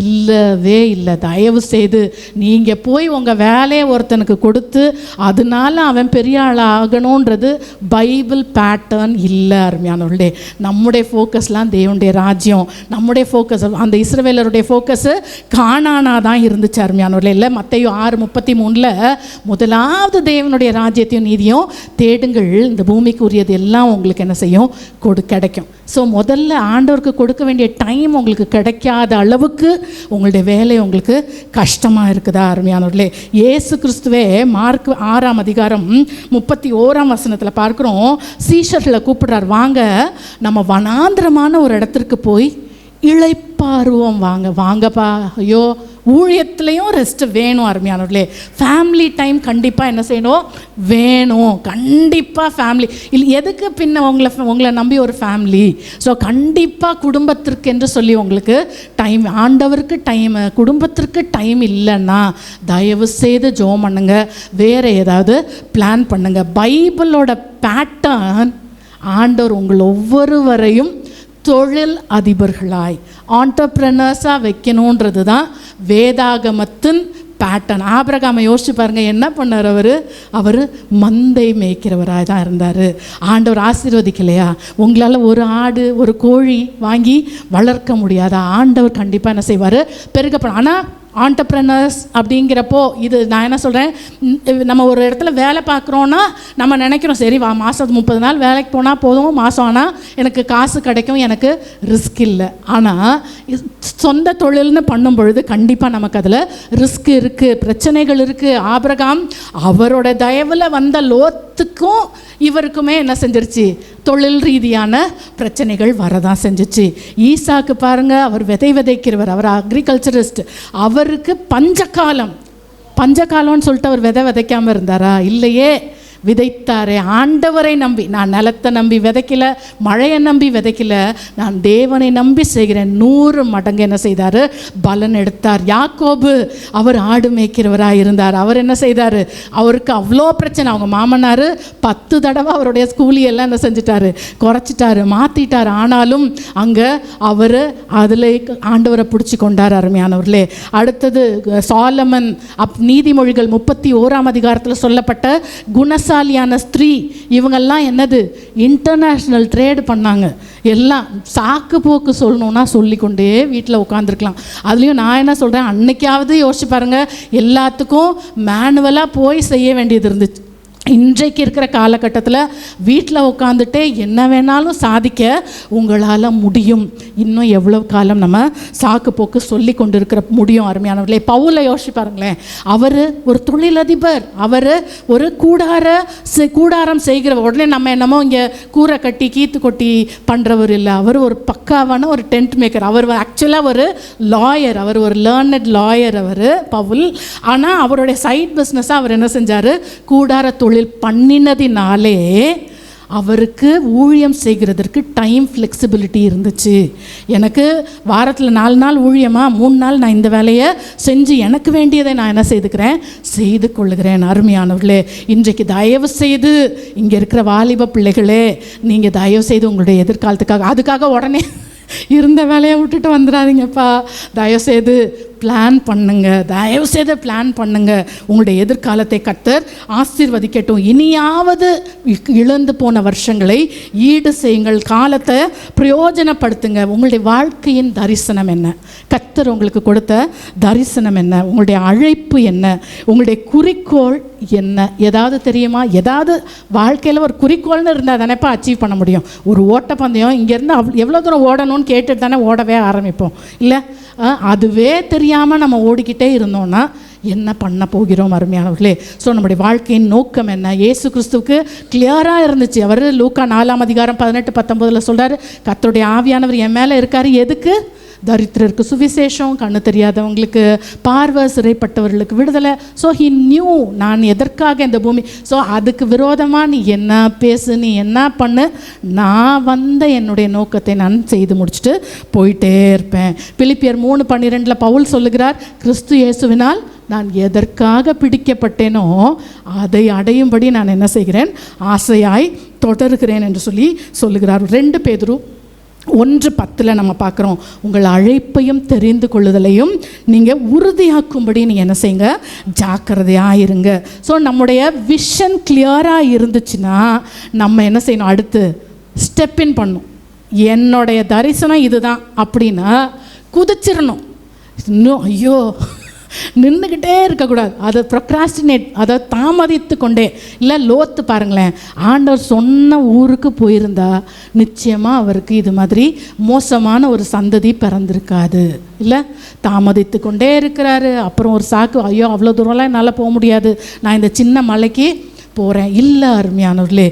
இல்லவே இல்லை. தயவு செய்து நீங்கள் போய் உங்கள் வேலையை ஒருத்தனுக்கு கொடுத்து அதனால அவன் பெரிய ஆள் ஆகணுன்றது பைபிள் பேட்டர்ன் இல்லை அருமையானவர்களே. நம்முடைய ஃபோக்கஸ்லாம் தேவனுடைய ராஜ்யம், நம்முடைய ஃபோக்கஸ் அந்த இஸ்ரவேலருடைய ஃபோக்கஸு கானானா தான் இருந்துச்சு அருமையானவர்களே. இல்லை மத்தேயு 6:33 முதலாவது தேவனுடைய ராஜ்யத்தையும் நீதியும் தேடுங்கள், இந்த பூமிக்கு உரியது எல்லாம் உங்களுக்கு என்ன செய்யும், கிடைக்கும். ஸோ முதல்ல ஆண்டவருக்கு கொடுக்க வேண்டிய டைம் உங்களுக்கு கிடைக்காத அளவுக்கு உங்களுடைய வேலை உங்களுக்கு கஷ்டமாக இருக்குதா அருமையானவர்களே? இயேசு கிறிஸ்துவே மார்க் 6:31 பார்க்குறோம். சீஷர்களை கூப்பிடுறார், வாங்க நம்ம வனாந்திரமான ஒரு இடத்திற்கு போய் இளைப்பாருவோம், வாங்கப்பா. ஐயோ, ஊழியத்துலேயும் ரெஸ்ட்டு வேணும் அருமையானவர்களே. ஃபேமிலி டைம் கண்டிப்பாக என்ன செய்யணும், வேணும். கண்டிப்பாக ஃபேமிலி இல்லை, எதுக்கு பின்ன உங்களை நம்பி ஒரு ஃபேமிலி. ஸோ கண்டிப்பாக குடும்பத்திற்கு என்று சொல்லி உங்களுக்கு டைம், ஆண்டவருக்கு டைமு, குடும்பத்திற்கு டைம் இல்லைன்னா தயவு செய்து ஜெபம் பண்ணுங்க, வேறு ஏதாவது பிளான் பண்ணுங்க. பைபிளோட பேட்டர்ன் ஆண்டவர் உங்கள் ஒவ்வொருவரையும் தொழில் அதிபர்களாய் ஆண்டர்பிரனர்ஸாக வைக்கணுன்றது தான் வேதாகமத்தின் பேட்டர்ன். ஆபிரகாமை யோசிச்சு பாருங்கள், என்ன பண்ணார் அவர் மந்தை மேய்க்கிறவராக தான் இருந்தார். ஆண்டவர் ஆசீர்வதிக்கலையா? உங்களால் ஒரு ஆடு ஒரு கோழி வாங்கி வளர்க்க முடியாதா? ஆண்டவர் கண்டிப்பாக என்ன செய்வார், பெருகப்படும். ஆனால் ஆண்டர்ப்ரனர்ஸ் அப்படிங்கிறப்போ இது நான் என்ன சொல்கிறேன், நம்ம ஒரு இடத்துல வேலை பார்க்குறோன்னா நம்ம நினைக்கிறோம், சரி மாதம் 30 நாள் வேலைக்கு போனால் போதும், மாதம் ஆனால் எனக்கு காசு கிடைக்கும், எனக்கு ரிஸ்க் இல்லை. ஆனால் சொந்த தொழில்னு பண்ணும் பொழுது கண்டிப்பாக நமக்கு அதில் ரிஸ்க் இருக்குது, பிரச்சனைகள் இருக்குது. ஆபிரகாம் அவரோட தயவில் வந்த லோத்துக்கும் இவருக்குமே என்ன செஞ்சிருச்சு, தொழில் ரீதியான பிரச்சனைகள் வரதான் செஞ்சிச்சு. ஈசாக்கு பாருங்கள், அவர் விதைக்கிறவர், அவர் அக்ரிகல்ச்சரிஸ்ட். அவருக்கு பஞ்சகாலம்னு சொல்லிட்டு அவர் விதைக்காமல் இருந்தாரா? இல்லையே, விதைத்தாரே. ஆண்டவரை நம்பி, நான் நிலத்தை நம்பி விதைக்கல, மழையை நம்பி விதைக்கல, நான் தேவனை நம்பி செய்கிறேன். 100 மடங்கு என்ன செய்தார், பலன் எடுத்தார். யாக்கோபு அவர் ஆடு மேய்க்கிறவராக இருந்தார். அவர் என்ன செய்தார், அவருக்கு அவ்வளோ பிரச்சனை. அவங்க மாமனார் 10 தடவை அவருடைய ஸ்கூலியெல்லாம் என்ன செஞ்சிட்டாரு, குறைச்சிட்டாரு, மாற்றிட்டார். ஆனாலும் அங்கே அவர் அதில் ஆண்டவரை பிடிச்சி கொண்டார் அருமையானவர்களே. அடுத்தது சாலமன் நீதிமொழிகள் 31 சொல்லப்பட்ட குணசாலியான ஸ்திரீ. இவங்கெல்லாம் என்னது, இன்டர்நேஷ்னல் ட்ரேடு பண்ணாங்க. எல்லாம் சாக்கு போக்கு சொல்லணும்னா சொல்லிக்கொண்டே வீட்டில் உட்காந்துருக்கலாம். அதுலேயும் நான் என்ன சொல்கிறேன், அன்னைக்காவது யோசிச்சு பாருங்கள், எல்லாத்துக்கும் மேனுவலாக போய் செய்ய வேண்டியது இருந்துச்சு. இன்றைக்கு இருக்கிற காலகட்டத்தில் வீட்டில் உட்காந்துட்டே என்ன வேணாலும் சாதிக்க உங்களால் முடியும். இன்னும் எவ்வளோ காலம் நம்ம சாக்கு போக்கு சொல்லி கொண்டு இருக்கிற முடியும் அருமையானவர்களே? பவுலை யோசிச்சு பாருங்களேன், அவர் ஒரு தொழிலதிபர், அவர் ஒரு கூடாரம் செய்கிறவர். உடனே நம்ம என்னமோ இங்கே கூரை கட்டி கீத்து கொட்டி பண்ணுறவர் இல்லை, அவர் ஒரு பக்காவான ஒரு டென்ட் மேக்கர். அவர் ஆக்சுவலாக ஒரு லாயர், அவர் ஒரு லேர்னட் லாயர் அவர் பவுல். ஆனால் அவருடைய சைட் பிஸ்னஸாக அவர் என்ன செஞ்சார், கூடார தொழில் பண்ணினதினாலே அவருக்கு ஊழியம் செய்கிறதற்கு டைம் ஃப்ளெக்சிபிலிட்டி இருந்துச்சு. எனக்கு வாரத்தில் 4 நாள் ஊழியமாக 3 நாள் நான் இந்த வேலையை செஞ்சு எனக்கு வேண்டியதை நான் என்ன செய்து கொள்ளுகிறேன். அருமையானவர்களே, இன்றைக்கு தயவு செய்து இங்கே இருக்கிற வாலிப பிள்ளைகளே, நீங்கள் தயவு செய்து உங்களுடைய எதிர்காலத்துக்காக அதுக்காக உடனே இருந்த வேலையை விட்டுட்டு வந்துடாதீங்கப்பா. தயவுசெய்து பிளான் பண்ணுங்க. உங்களுடைய எதிர்காலத்தை கர்த்தர் ஆசீர்வதிக்கட்டும். இனியாவது இழந்து போன வருஷங்களை ஈடு செய்யுங்கள், காலத்தை பிரயோஜனப்படுத்துங்க. உங்களுடைய வாழ்க்கையின் தரிசனம் என்ன, கர்த்தர் உங்களுக்கு கொடுத்த தரிசனம் என்ன, உங்களுடைய அழைப்பு என்ன, உங்களுடைய குறிக்கோள் என்ன, ஏதாவது தெரியுமா? ஏதாவது வாழ்க்கையில் ஒரு குறிக்கோள்னு இருந்தால் தானேப்பா அச்சீவ் பண்ண முடியும். ஒரு ஓட்டப்பந்தயம் இங்கேருந்து எவ்வளோ தூரம் ஓடணும்னு கேட்டுட்டு தானே ஓடவே ஆரம்பிப்போம் இல்லை? அதுவே தெரியாமல் நம்ம ஓடிக்கிட்டே இருந்தோம்னா என்ன பண்ண போகிறோம் அருமையானவர்களே? ஸோ நம்முடைய வாழ்க்கையின் நோக்கம் என்ன? இயேசு கிறிஸ்துவுக்கு கிளியராக இருந்துச்சு. அவர் லூக்கா 4:18-19 சொல்கிறார், கர்த்தருடைய ஆவியானவர் என் மேலே இருக்கார். எதுக்கு? தரித்திரருக்கு சுவிசேஷம், கண்ணு தெரியாதவங்களுக்கு பார்வை, சிறைப்பட்டவர்களுக்கு விடுதலை. ஸோ ஹி நியூ நான் எதற்காக இந்த பூமி. ஸோ அதுக்கு விரோதமாக நீ என்ன பேசு, நீ என்ன பண்ணு, நான் வந்த என்னுடைய நோக்கத்தை நான் செய்து முடிச்சுட்டு போயிட்டே இருப்பேன். பிலிப்பியர் 3:12 பவுல் சொல்லுகிறார், கிறிஸ்து இயேசுவினால் நான் எதற்காக பிடிக்கப்பட்டேனோ அதை அடையும்படி நான் என்ன செய்கிறேன், ஆசையாய் தொடர்கிறேன் என்று சொல்லுகிறார். 2 பேதுரு 1:10 நம்ம பார்க்குறோம், உங்கள் அழைப்பையும் தெரிந்து கொள்ளுதலையும் நீங்கள் உறுதியாக்கும்படி நீங்கள் என்ன செய்யுங்க, ஜாக்கிரதையாக இருங்க. ஸோ நம்முடைய விஷன் கிளியராக இருந்துச்சுன்னா நம்ம என்ன செய்யணும், அடுத்து ஸ்டெப் இன் பண்ணணும். என்னுடைய தரிசனம் இதுதான் அப்படின்னா குதிச்சிடணும். இன்னும் ஐயோ நின்றுக்கிட்டே இருக்கக்கூடாது, அதை ப்ரொக்ராஸ்டினேட், அதை தாமதித்து கொண்டே இல்லை. லோத்து பாருங்களேன், ஆண்டவர் சொன்ன ஊருக்கு போயிருந்தா நிச்சயமாக அவருக்கு இது மாதிரி மோசமான ஒரு சந்ததி பிறந்திருக்காது. இல்லை, தாமதித்து கொண்டே இருக்கிறாரு. அப்புறம் ஒரு சாக்கு, ஐயோ அவ்வளோ தூரம்லாம் என்னால் போக முடியாது, நான் இந்த சின்ன மலைக்கு போகிறேன். இல்லை அருமையானவர்களே,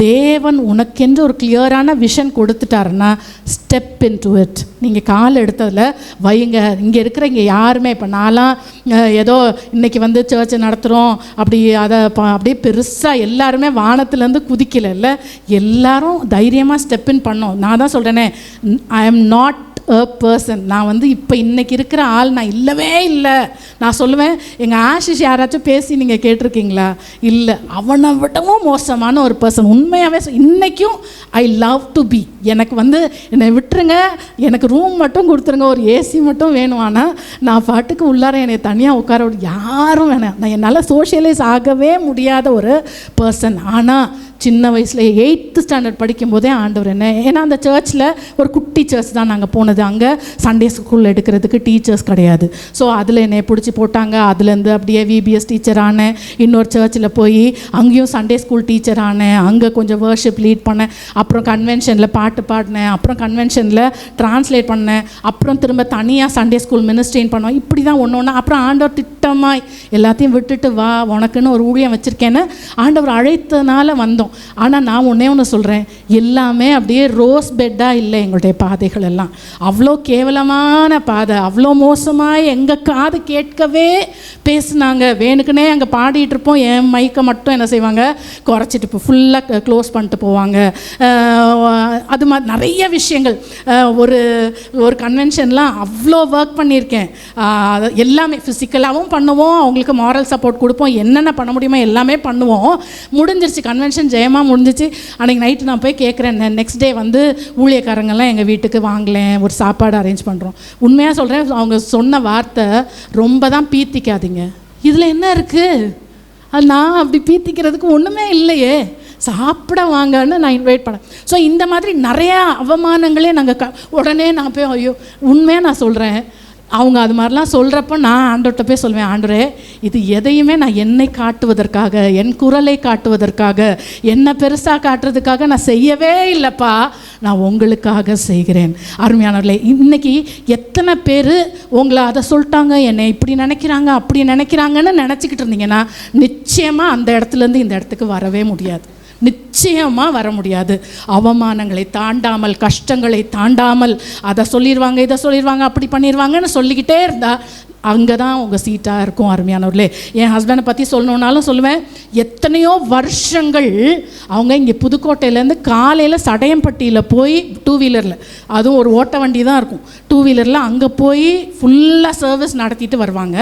தேவன் உனக்கென்று ஒரு கிளியரான விஷன் கொடுத்துட்டாருன்னா ஸ்டெப் இன் டு இட். நீங்கள் கால் எடுத்ததில் வைங்க. இங்கே இருக்கிற யாருமே, இப்போ நான்லாம் ஏதோ இன்றைக்கி வந்து சர்ச்சை நடத்துகிறோம் அப்படி அதை அப்படியே பெருசாக எல்லாருமே வானத்துலேருந்து குதிக்கல. இல்லை, எல்லாரும் தைரியமாக ஸ்டெப் இன் பண்ணோம். நான் தான் சொல்கிறேனே, I am not a person. நான் வந்து இப்போ இன்றைக்கி இருக்கிற ஆள் நான் இல்லவே இல்லை. நான் சொல்லுவேன், எங்கள் ஆஷிஷ் யாராச்சும் பேசி நீங்கள் கேட்டிருக்கீங்களா? இல்லை, அவனை விடவும் மோசமான ஒரு பர்சன். உண்மையாகவே இன்றைக்கும் ஐ லவ் டு பி. எனக்கு வந்து என்னை விட்டுருங்க, எனக்கு ரூம் மட்டும் கொடுத்துருங்க, ஒரு ஏசி மட்டும் வேணும். ஆனால் நான் பாட்டுக்கு உள்ளார என்னை தனியாக உட்கார யாரும் வேணாம். நான் என்னால் சோஷியலைஸ் ஆகவே முடியாத ஒரு பர்சன். ஆனால் சின்ன வயசில் 8th ஸ்டாண்டர்ட் படிக்கும்போதே ஆண்டவர் என்ன, ஏன்னா அந்த சர்ச்சில் ஒரு குட்டி சர்ச் தான் நாங்கள் போனது. அங்கே சண்டே ஸ்கூல் எடுக்கிறதுக்கு டீச்சர்ஸ் கிடையாது. ஸோ அதில் என்னை பிடிச்சி போட்டாங்க. அதுலேருந்து அப்படியே விபிஎஸ் டீச்சர் ஆனேன். இன்னொரு சர்ச்சில் போய் அங்கேயும் சண்டே ஸ்கூல் டீச்சர் ஆனேன். அங்கே கொஞ்சம் வர்ஷிப் லீட் பண்ணேன். அப்புறம் கன்வென்ஷனில் பாட்டு பாடினேன். அப்புறம் கன்வென்ஷனில் ட்ரான்ஸ்லேட் பண்ணேன். அப்புறம் திரும்ப தனியாக சண்டே ஸ்கூல் மினிஸ்ட்ரின் பண்ணோம். இப்படி தான் ஒன்று ஒன்று. அப்புறம் ஆண்டவர் திட்டமாய் எல்லாத்தையும் விட்டுட்டு வா, உனக்குன்னு ஒரு ஊழியம் வச்சுருக்கேன்னு ஆண்டவர் அழைத்தனால வந்தோம். ஆனால் நான் ஒன்று சொல்கிறேன், எல்லாமே அப்படியே ரோஸ் பெட்டாக இல்லை. எங்களுடைய பாதைகள் எல்லாம் அவ்வளோ கேவலமான பாதை, அவ்வளோ மோசமாக எங்கள் காது கேட்கவே பேசுனாங்க. வேணுக்குனே அங்கே பாடிட்டு இருப்போம், என் மைக்கை மட்டும் என்ன செய்வாங்க, குறைச்சிட்டு இப்போ ஃபுல்லாக க்ளோஸ் பண்ணிட்டு போவாங்க. அது மாதிரி நிறைய விஷயங்கள். ஒரு கன்வென்ஷன்லாம் அவ்வளோ ஒர்க் பண்ணியிருக்கேன். எல்லாமே ஃபிசிக்கலாகவும் பண்ணுவோம், அவங்களுக்கு மாரல் சப்போர்ட் கொடுப்போம், என்னென்ன பண்ண முடியுமோ எல்லாமே பண்ணுவோம். முடிஞ்சிருச்சு கன்வென்ஷன், ஜெயமாக முடிஞ்சிச்சு. அன்றைக்கி நைட்டு நான் போய் கேட்குறேன், நெக்ஸ்ட் டே வந்து ஊழியக்காரங்கெல்லாம் எங்கள் வீட்டுக்கு வாங்கலேன், ஒரு சாப்பாடு அரேஞ்ச் பண்ணுறோம். உண்மையாக சொல்கிறேன், அவங்க சொன்ன வார்த்தை, ரொம்ப தான் பீத்திக்காதீங்க, இதில் என்ன இருக்குது, அது நான் அப்படி பீத்திக்கிறதுக்கு ஒன்றுமே இல்லையே, சாப்பிட வாங்கன்னு நான் இன்வைட் பண்ணேன். ஸோ இந்த மாதிரி நிறையா அவமானங்களே நாங்கள் உடனே நான் போய், ஐயோ உண்மையாக நான் சொல்கிறேன், அவங்க அது மாதிரிலாம் சொல்கிறப்ப நான் ஆண்டவர்கிட்ட போய் சொல்வேன், ஆண்டவரே இது எதையுமே நான் என்னை காட்டுவதற்காக, என் குரலை காட்டுவதற்காக, என்னை பெருசாக காட்டுறதுக்காக நான் செய்யவே இல்லைப்பா, நான் உங்களுக்காக செய்கிறேன். அருமையானவர்களே, இன்றைக்கி எத்தனை பேர் உங்களை அதை சொல்லிட்டாங்க, என்னை இப்படி நினைக்கிறாங்க அப்படி நினைக்கிறாங்கன்னு நினச்சிக்கிட்டு இருந்தீங்கன்னா நிச்சயமாக அந்த இடத்துலேருந்து இந்த இடத்துக்கு வரவே முடியாது. நிச்சயமாக வர முடியாது. அவமானங்களை தாண்டாமல், கஷ்டங்களை தாண்டாமல், அதை சொல்லிடுவாங்க இதை சொல்லிடுவாங்க அப்படி பண்ணிடுவாங்கன்னு சொல்லிக்கிட்டே இருந்தால் அங்கே தான் உங்கள் சீட்டாக இருக்கும். அருமையானவர்களே, என் ஹஸ்பண்டை பற்றி சொல்லணுன்னாலும் சொல்லுவேன், எத்தனையோ வருஷங்கள் அவங்க இங்கே புதுக்கோட்டையிலேருந்து காலையில் சடையம்பட்டியில் போய் 2 வீலரில், அதுவும் ஒரு ஓட்ட வண்டி தான் இருக்கும், 2 வீலரில் அங்கே போய் ஃபுல்லாக சர்வீஸ் நடத்திட்டு வருவாங்க.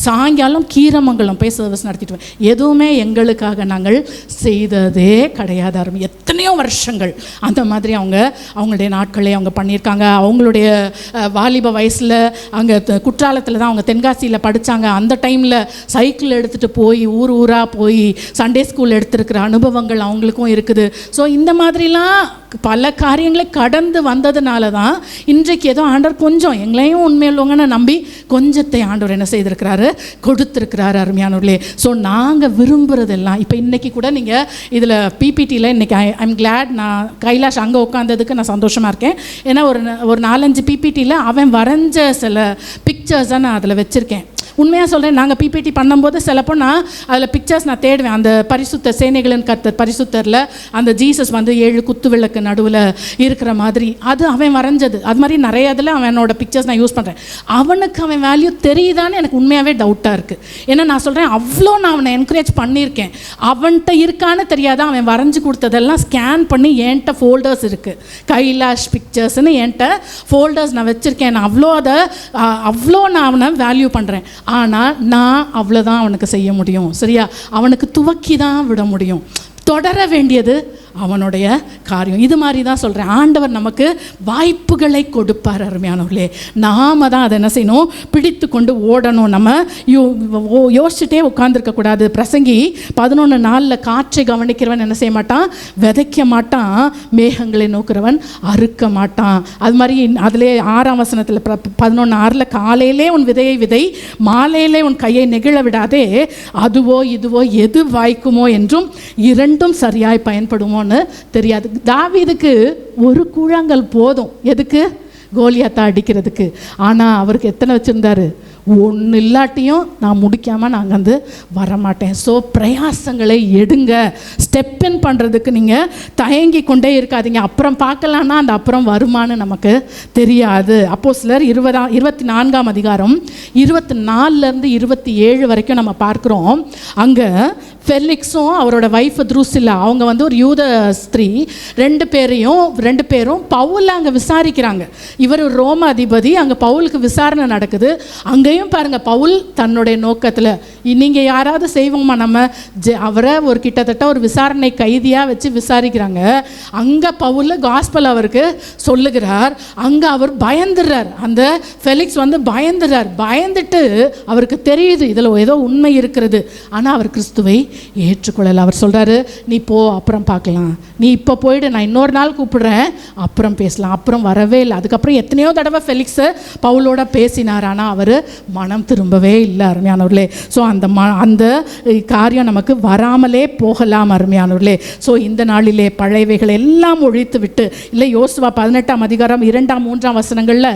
சாயங்காலம் கீரமங்கலம் போய் சர்வீஸ் நடத்திட்டு எதுவுமே எங்களுக்காக நாங்கள் செய்ததே கிடையாது. அருமை, எத்தனையோ வருஷங்கள் அந்த மாதிரி அவங்களுடைய நாட்களை அவங்க பண்ணியிருக்காங்க. அவங்களுடைய வாலிப வயசில் அங்கே குற்றாலத்தில் தான், அவங்க தென்காசியில் படித்தாங்க. அந்த டைமில் சைக்கிள் எடுத்துகிட்டு போய் ஊர் ஊராக போய் சண்டே ஸ்கூல் எடுத்துருக்கிற அனுபவங்கள் அவங்களுக்கும் இருக்குது. ஸோ இந்த மாதிரிலாம் பல காரியங்களை கடந்து வந்ததுனால தான் இன்றைக்கு ஏதோ ஆண்டவர் கொஞ்சம் எங்களையும் உண்மையுள்ளவங்கன்னு நம்பி கொஞ்சத்தை ஆண்டவர் என்ன செய்திருக்கிறாரு, கொடுத்துருக்கிறாரு. அருமையானவர்களே, ஸோ நாங்கள் விரும்புகிறதெல்லாம் இப்போ இன்றைக்கி கூட நீங்கள் இதில் பிபிடியில் இன்றைக்கி ஐம் கிளாட், நான் கைலாஷ் அங்கே உட்காந்ததுக்கு நான் சந்தோஷமாக இருக்கேன். ஏன்னா ஒரு 4-5 பிபிடியில் அவன் வரைஞ்ச சில பிக்சர்ஸை நான் அதில் வச்சுருக்கேன். உண்மையாக சொல்கிறேன், நாங்கள் பிபிடி பண்ணும்போது சிலப்போ நான் அதில் பிக்சர்ஸ் நான் தேடுவேன். அந்த பரிசுத்த சேனைகளின் கர்த்தர் பரிசுத்தரில் அந்த ஜீசஸ் வந்து 7 குத்து விளக்கு நடுவில் இருக்கிற மாதிரி அது அவன் வரைஞ்சது. அது மாதிரி நிறைய இதில் அவனோட பிக்சர்ஸ் நான் யூஸ் பண்ணுறேன். அவனுக்கு அவன் வேல்யூ தெரியுதான்னு எனக்கு உண்மையாகவே டவுட்டாக இருக்குது. ஏன்னா நான் சொல்கிறேன், அவ்வளோ நான் அவனை என்கரேஜ் பண்ணியிருக்கேன். அவன்கிட்ட இருக்கான்னு தெரியாதான், அவன் வரைஞ்சி கொடுத்ததெல்லாம் ஸ்கேன் பண்ணி என்கிட்ட ஃபோல்டர்ஸ் இருக்குது, கைலாஷ் பிக்சர்ஸ்ன்னு என்கிட்ட ஃபோல்டர்ஸ் நான் வச்சுருக்கேன். நான் அவ்வளோ நான் அவனை வேல்யூ பண்ணுறேன். ஆனால் நான் அவ்வளோதான் அவனுக்கு செய்ய முடியும். சரியா, அவனுக்கு துவக்கி தான் விட முடியும். தொடர வேண்டியது அவனுடைய காரியம். இது மாதிரி தான் சொல்கிறேன், ஆண்டவர் நமக்கு வாய்ப்புகளை கொடுப்பார் அருமையானவர்களே. நாம் தான் அதை என்ன செய்யணும், பிடித்து கொண்டு ஓடணும். நம்ம யோசிச்சுட்டே உட்காந்துருக்கக்கூடாது. பிரசங்கி 11:4 காற்றை கவனிக்கிறவன் என்ன செய்ய மாட்டான், விதைக்க மாட்டான், மேகங்களை நோக்கிறவன் அறுக்க மாட்டான். அது மாதிரி அதிலே 6ஆம் வசனத்தில் 11:6 காலையிலே உன் விதையை விதை, மாலையிலே உன் கையை நெகிழ விடாதே, அதுவோ இதுவோ எது வாய்க்குமோ என்றும் இரண்டும் சரியாய் பயன்படுமோன்னு தெரியாது. தாவீதுக்கு ஒரு கூழாங்கல் போதும், எதுக்கு, கோலியாத்தை அடிக்கிறதுக்கு. ஆனால் அவருக்கு எத்தனை வச்சுருந்தாரு, ஒன்று இல்லாட்டியும் நான் முடிக்காமல் நான் வந்து வரமாட்டேன். ஸோ பிரயாசங்களை எடுங்க. ஸ்டெப் இன் பண்ணுறதுக்கு நீங்கள் தயங்கி கொண்டே இருக்காதீங்க. அப்புறம் பார்க்கலான்னா அந்த அப்புறம் வருமானு நமக்கு தெரியாது. அப்போஸ்தலர் 24ஆம் அதிகாரம் 24 27 வரைக்கும் நம்ம பார்க்குறோம். அங்கே ஃபெலிக்ஸும் அவரோட ஒய்ஃப் த்ரூசில்லா, அவங்க வந்து ஒரு யூத ஸ்திரீ, ரெண்டு பேரும் பவுல் அங்கே விசாரிக்கிறாங்க. இவர் ரோம அதிபதி, அங்கே பவுலுக்கு விசாரணை நடக்குது. அங்கேயும் பாருங்கள், பவுல் தன்னுடைய நோக்கத்தில் நீங்கள் யாராவது செய்வோமா, நம்ம அவரை ஒரு கிட்டத்தட்ட ஒரு விசாரணை கைதியாக வச்சு விசாரிக்கிறாங்க. அங்கே பவுல் காஸ்பல் அவருக்கு சொல்லுகிறார். அங்கே அவர் பயந்துடுறார். அந்த ஃபெலிக்ஸ் வந்து பயந்துட்டு அவருக்கு தெரியுது இதில் ஏதோ உண்மை இருக்கிறது. ஆனால் அவர் கிறிஸ்துவை ஏற்றுக்கொள்ளலை. அவர் சொல்கிறாரு, நீ போ, அப்புறம் பார்க்கலாம், நீ இப்போ போயிடு, நான் இன்னொரு நாள் கூப்பிடுறேன், அப்புறம் பேசலாம். அப்புறம் வரவே இல்லை. அதுக்கப்புறம் எத்தனையோ தடவை ஃபெலிக்ஸு பவுலோட பேசினார், ஆனால் அவர் மனம் திரும்பவே இல்லை அருமையானவர்களே. ஸோ அந்த காரியம் நமக்கு வராமலே போகலாம் அருமையானவர்களே. ஸோ இந்த நாளிலே பழையவைகள் எல்லாம் ஒழித்து விட்டு, இல்லை யோசுவா 18ஆம் அதிகாரம் 2, 3 வசனங்களில்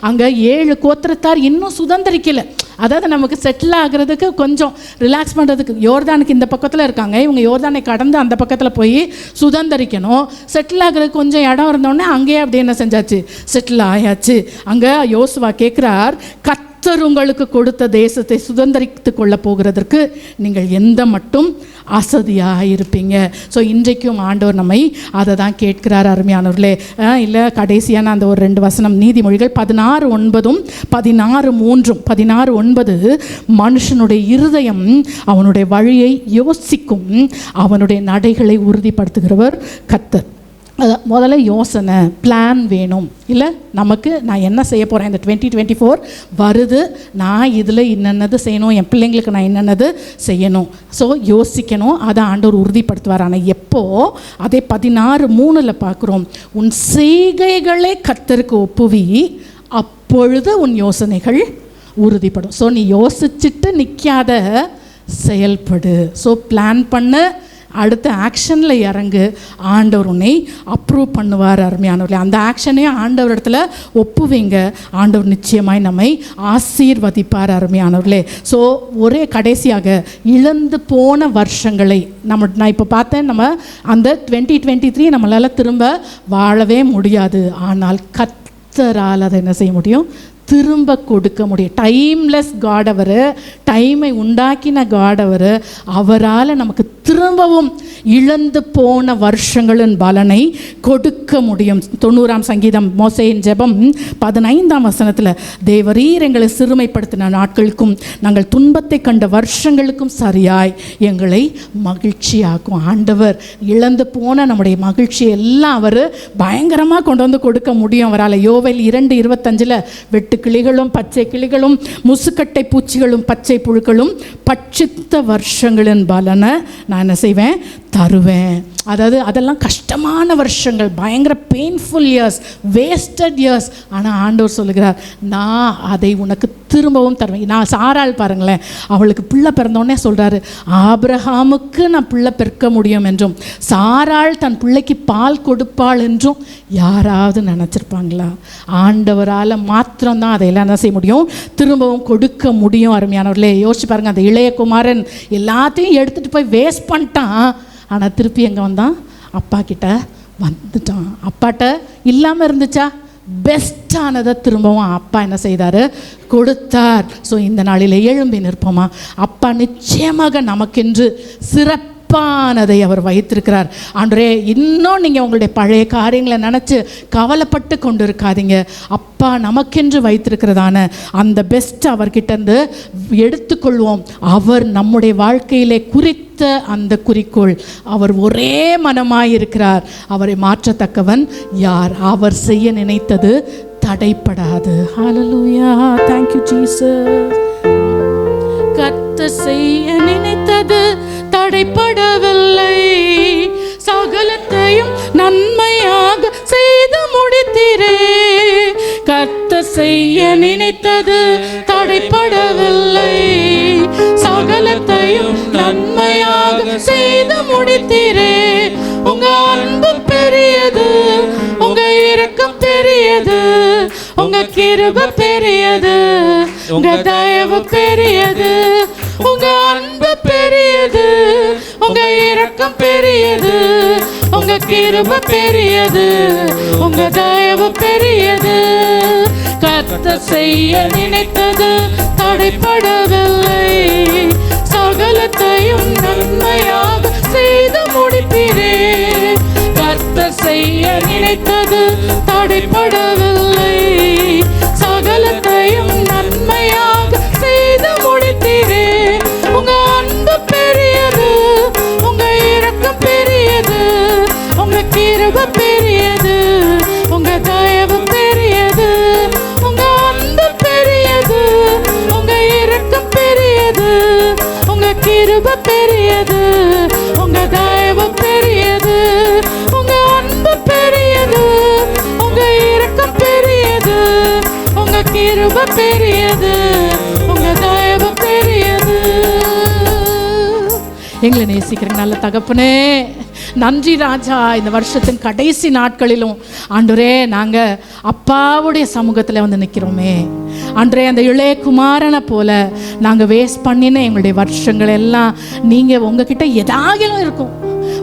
அங்கே 7 கோத்திரத்தார் இன்னும் சுதந்திரிக்கலை. அதாவது நமக்கு செட்டில் ஆகிறதுக்கு கொஞ்சம் ரிலாக்ஸ் பண்ணுறதுக்கு, யோர்தானுக்கு இந்த பக்கத்தில் இருக்காங்க, இவங்க யோர்தானை கடந்து அந்த பக்கத்தில் போய் சுதந்திரிக்கணும். செட்டில் ஆகிறதுக்கு கொஞ்சம் இடம் இருந்தோடனே அங்கேயே அப்படி என்ன செஞ்சாச்சு, செட்டில் ஆயாச்சு. அங்கே யோசுவா கேட்குறார், கர்த்தர் உங்களுக்கு கொடுத்த தேசத்தை சுதந்திரித்து கொள்ள போகிறதற்கு நீங்கள் எந்த மட்டும் அசதியாக இருப்பீங்க. ஸோ இன்றைக்கும் ஆண்டவர் நம்மை அதை தான் கேட்கிறார் அருமையானவர்களே. இல்லை கடைசியான அந்த ஒரு 2 வசனம், நீதிமொழிகள் 16:9, 16:3, 16:9, மனுஷனுடைய இருதயம் அவனுடைய வழியை யோசிக்கும், அவனுடைய நடைகளை உறுதிப்படுத்துகிறவர் கர்த்தர். முதல்ல யோசனை, பிளான் வேணும். இல்லை நமக்கு நான் என்ன செய்ய போகிறேன், இந்த 2024 வருது, நான் இதில் என்னென்னது செய்யணும், என் பிள்ளைங்களுக்கு நான் என்னென்னது செய்யணும். ஸோ யோசிக்கணும், அதை ஆண்டவர் உறுதிப்படுத்துவார். ஆனால் எப்போ, அதே 16:3 பார்க்குறோம், உன் செய்கைகளை கர்த்தருக்கு ஒப்புவி, அப்பொழுது உன் யோசனைகள் உறுதிப்படும். ஸோ நீ யோசிச்சுட்டு நிற்காத, செயல்படு. ஸோ பிளான் பண்ண, அடுத்த ஆக்ஷனில் இறங்கு, ஆண்டவர் உன்னை அப்ரூவ் பண்ணுவார் அருமையானவர்களே. அந்த ஆக்ஷனையும் ஆண்டவர் இடத்துல ஒப்புவீங்க, ஆண்டவர் நிச்சயமாய் நம்மை ஆசீர்வதிப்பார் அருமையானவர்களே. ஸோ ஒரே கடைசியாக இழந்து போன வருஷங்களை நான் இப்போ பார்த்தேன், நம்ம அந்த 2023 நம்மளால் திரும்ப வாழவே முடியாது. ஆனால் கர்த்தரால் அதை என்ன செய்ய முடியும், திரும்ப கொடுக்க முடியும். டைம்லெஸ் காட் அவர், டைமை உண்டாக்கின காட் அவர். அவரால் நமக்கு திரும்பவும் இழந்து போன வருஷங்களின் பலனை கொடுக்க முடியும். 90ஆம் சங்கீதம், மோசேயின் ஜெபம் 15ஆம் வசனத்தில், தேவரீர் எங்களை சிறுமைப்படுத்தின நாட்களுக்கும் நாங்கள் துன்பத்தை கண்ட வருஷங்களுக்கும் சரியாய் எங்களை மகிழ்ச்சியாக்கும். ஆண்டவர் இழந்து போன நம்முடைய மகிழ்ச்சி எல்லாம் அவர் பயங்கரமாக கொண்டு வந்து கொடுக்க முடியும் அவரால். யோவேல் 2:25, வெட்டு கிளிகளும் பச்சை கிளிகளும் முசுக்கட்டை பூச்சிகளும் பச்சை புழுக்களும் பட்சித்த வருஷங்களின் பலனை நான் என்ன செய்வேன், தருவேன். அதாவது அதெல்லாம் கஷ்டமான வருஷங்கள், பயங்கர பெயின்ஃபுல் இயர்ஸ், வேஸ்டட் இயர்ஸ். ஆனால் ஆண்டவர் சொல்லுகிறார், நான் அதை உனக்கு திரும்பவும் தருவேன். நான் சாராள் பாருங்களேன், அவளுக்கு பிள்ளை பிறந்தோடனே சொல்கிறாரு, ஆபிரகாமுக்கு நான் பிள்ளை பெருக்க முடியும் என்றும் சாராள் தன் பிள்ளைக்கு பால் கொடுப்பாள் என்றும் யாராவது நினச்சிருப்பாங்களா? ஆண்டவரால் மாத்திரம்தான் அதையெல்லாம் என்ன செய்ய முடியும், திரும்பவும் கொடுக்க முடியும். அருமையானவர்களே, யோசிச்சு பாருங்கள், அந்த இளைய குமாரன் எல்லாத்தையும் எடுத்துகிட்டு போய் வேஸ்ட் பண்ணிட்டான். ஆனால் திருப்பி எங்கே வந்தான், அப்பா கிட்ட வந்துட்டான். அப்பாட்ட இல்லாமல் இருந்துச்சா, பெஸ்ட்டானதை திரும்பவும் அப்பா என்ன செய்தார், கொடுத்தார். ஸோ இந்த நாளில் எழும்பி நிற்போமா, அப்பா நிச்சயமாக நமக்கென்று சிறப்பாக சிறப்பானதை அவர் வைத்திருக்கிறார். ஆண்டவரே, இன்னும் நீங்கள் உங்களுடைய பழைய காரியங்களை நினச்சி கவலைப்பட்டு கொண்டு இருக்காதீங்க. அப்பா நமக்கென்று வைத்திருக்கிறதான அந்த பெஸ்ட் அவர்கிட்டருந்து எடுத்துக்கொள்வோம். அவர் நம்முடைய வாழ்க்கையிலே குறித்த அந்த குறிக்கோள், அவர் ஒரே மனமாயிருக்கிறார். அவரை மாற்றத்தக்கவன் யார்? அவர் செய்ய நினைத்தது தடைப்படாது. ஹல்லேலூயா, thank you Jesus. கர்த்தர் செய்ய நினைத்தது தடைப்படவில்லை, சகலத்தையும் நன்மையாக செய்து முடித்தீரே. கர்த்தர் செய்ய நினைத்தது தடைப்படவில்லை, சகலத்தையும் நன்மையாக செய்து முடித்தீரே. உங்க அன்பு பெரியது, உங்க இரக்கம் பெரியது, உங்க கிருபை பெரியது, உங்க தயவு பெரியது, உங்க அன்பு பெரியது, உங்க இரக்கம் பெரியது, உங்க கிருபை பெரியது, உங்க தயவு பெரியது. கர்த்தர் செய்ய நினைத்தது தடைப்படவில்லை, சகலத்தையும் நன்மையாக செய்து முடிப்பீரே. கர்த்தர் செய்ய நினைத்தது தடைப்படவில்லை, சகலத்தையும் நன்மையாக செய்து முடித்தீரே. உங்க அன்பு பெரியது, உங்க இரக்கம் பெரியது, உங்க கிருபை பெரியது, உங்க தயவு பெரியது, உங்க அன்பு பெரியது, உங்க இரக்கம் பெரியது, உங்க கிருபை பெரியது, உங்க தயவு பெரியது, உங்க அன்பு பெரியது, உங்க இரக்கம் பெரியது, உங்க கிருபை பெரியது, உங்க தயவு பெரியது. எங்களை நேசிக்கிற நல்ல தகப்பனே, நன்றி ராஜா. இந்த வருஷத்தின் கடைசி நாட்களிலும் ஆண்டவரே, நாங்கள் அப்பாவுடைய சமூகத்தில் வந்து நிற்கிறோமே ஆண்டவரே. அந்த இளைய குமாரனை போல நாங்கள் வேஸ்ட் பண்ணின எங்களுடைய வருஷங்கள் எல்லாம் நீங்கள் உங்ககிட்ட எதாகிலும் இருக்கும்,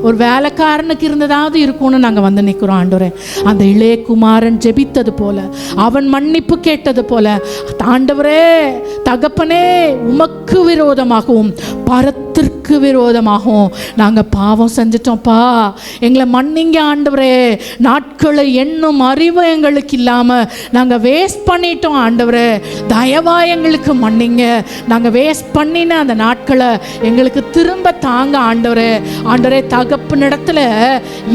ஒரு வேலைக்காரனுக்கு இருந்ததாவது இருக்கும்னு நாங்கள் வந்து நிற்கிறோம் ஆண்டவரே. அந்த இளைய குமாரன் ஜெபித்தது போல, அவன் மன்னிப்பு கேட்டது போல ஆண்டவரே தகப்பனே, உமக்கு விரோதமாகவும் பரத்திற்கு விரோதமாகவும் நாங்கள் பாவம் செஞ்சிட்டோம்ப்பா. எங்களை மன்னிங்க ஆண்டவரே. நாட்களை எண்ணும் அறிவு எங்களுக்கு இல்லாமல் நாங்கள் வேஸ்ட் பண்ணிட்டோம் ஆண்டவரே. தயவா எங்களுக்கு மன்னிங்க. நாங்கள் வேஸ்ட் பண்ணின அந்த நாட்களை எங்களுக்கு திரும்ப தாங்க ஆண்டவரே. ஆண்டவரே, தகப்பனிடத்துல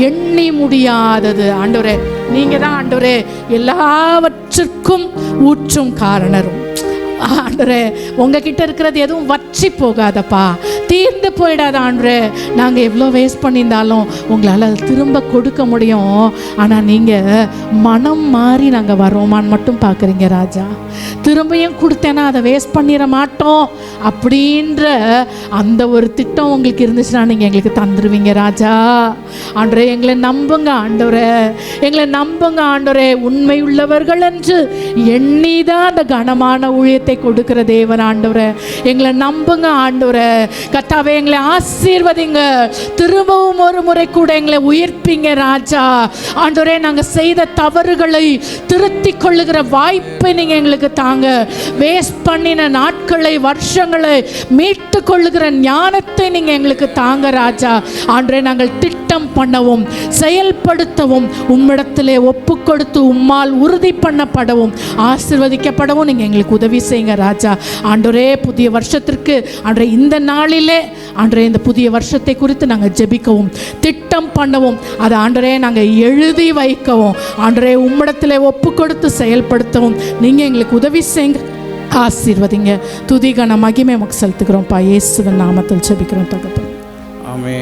எண்ணி முடியாதது ஆண்டவரே. நீங்கள் தான் ஆண்டவரே எல்லாவற்றிற்கும் ஊற்றும் காரணரும் ஆண்டவரே. உங்ககிட்ட இருக்கிறது எதுவும் வற்றி போகாதப்பா, தீர்ந்து போயிடாத ஆண்டவரே. நாங்கள் எவ்வளோ வேஸ்ட் பண்ணியிருந்தாலும் உங்களால் திரும்ப கொடுக்க முடியும். ஆனால் நீங்கள் மனம் மாறி நாங்கள் வரோமான்னு மட்டும் பார்க்குறீங்க ராஜா. திரும்பியும் கொடுத்தேன்னா அதை வேஸ்ட் பண்ணிட மாட்டோம் அப்படின்ற அந்த ஒரு திட்டம் உங்களுக்கு இருந்துச்சுன்னா நீங்கள் எங்களுக்கு தந்துடுவீங்க ராஜா. ஆண்டவரே, எங்களை நம்புங்க ஆண்டவரே, எங்களை நம்புங்க ஆண்டவரே. உண்மை உள்ளவர்கள் என்று எண்ணிதான் அந்த கனமான ஊழியத்தை கொடுக்கிற தேவன் ஆண்டவரே. எங்களை நம்புங்க ஆண்டவரே. கர்த்தாவே, எங்களை ஆசீர்வதிங்க. திரும்பவும் ஒரு முறை கூட எங்களை உயிர்ப்பிங்க ராஜா. ஆண்டவரே, நாங்கள் செய்த தவறுகளை திருத்திக் கொள்ளுகிற வாய்ப்பை நீங்கள் எங்களுக்கு தாங்க. வேஸ்ட் பண்ணின நாட்களை வருஷங்களை மீட்டு கொள்ளுகிற ஞானத்தை நீங்கள் எங்களுக்கு தாங்க ராஜா. ஆண்டவரே, நாங்கள் திட்டம் பண்ணவும் செயல்படுத்தவும் உம்மிடத்திலே ஒப்பு கொடுத்து உம்மால் உறுதி பண்ணப்படவும் ஆசீர்வதிக்கப்படவும் நீங்கள் எங்களுக்கு உதவி செய்யுங்க ராஜா. ஆண்டவரே, புதிய வருஷத்திற்கு ஆண்டவரே இந்த நாளிலே ஆண்டவரே இந்த புதிய வருஷத்தை குறித்து நாங்கள் ஜெபிக்கவும் திட்டம் பண்ணவும் அதை ஆண்டவரே நாங்கள் எழுதி வைக்கவும் ஆண்டவரே உம்மிடத்திலே ஒப்பு கொடுத்து செயல்படுத்தவும் நீங்கள் எங்களுக்கு உதவி செய்யுங்க. ஆசீர்வதிங்க. துதி கன மகிமை உமக்கு செலுத்துகிறோம்ப்பா. இயேசுவின் நாமத்தில் ஜெபிக்கிறோம் தகப்பனே. ஆமென்.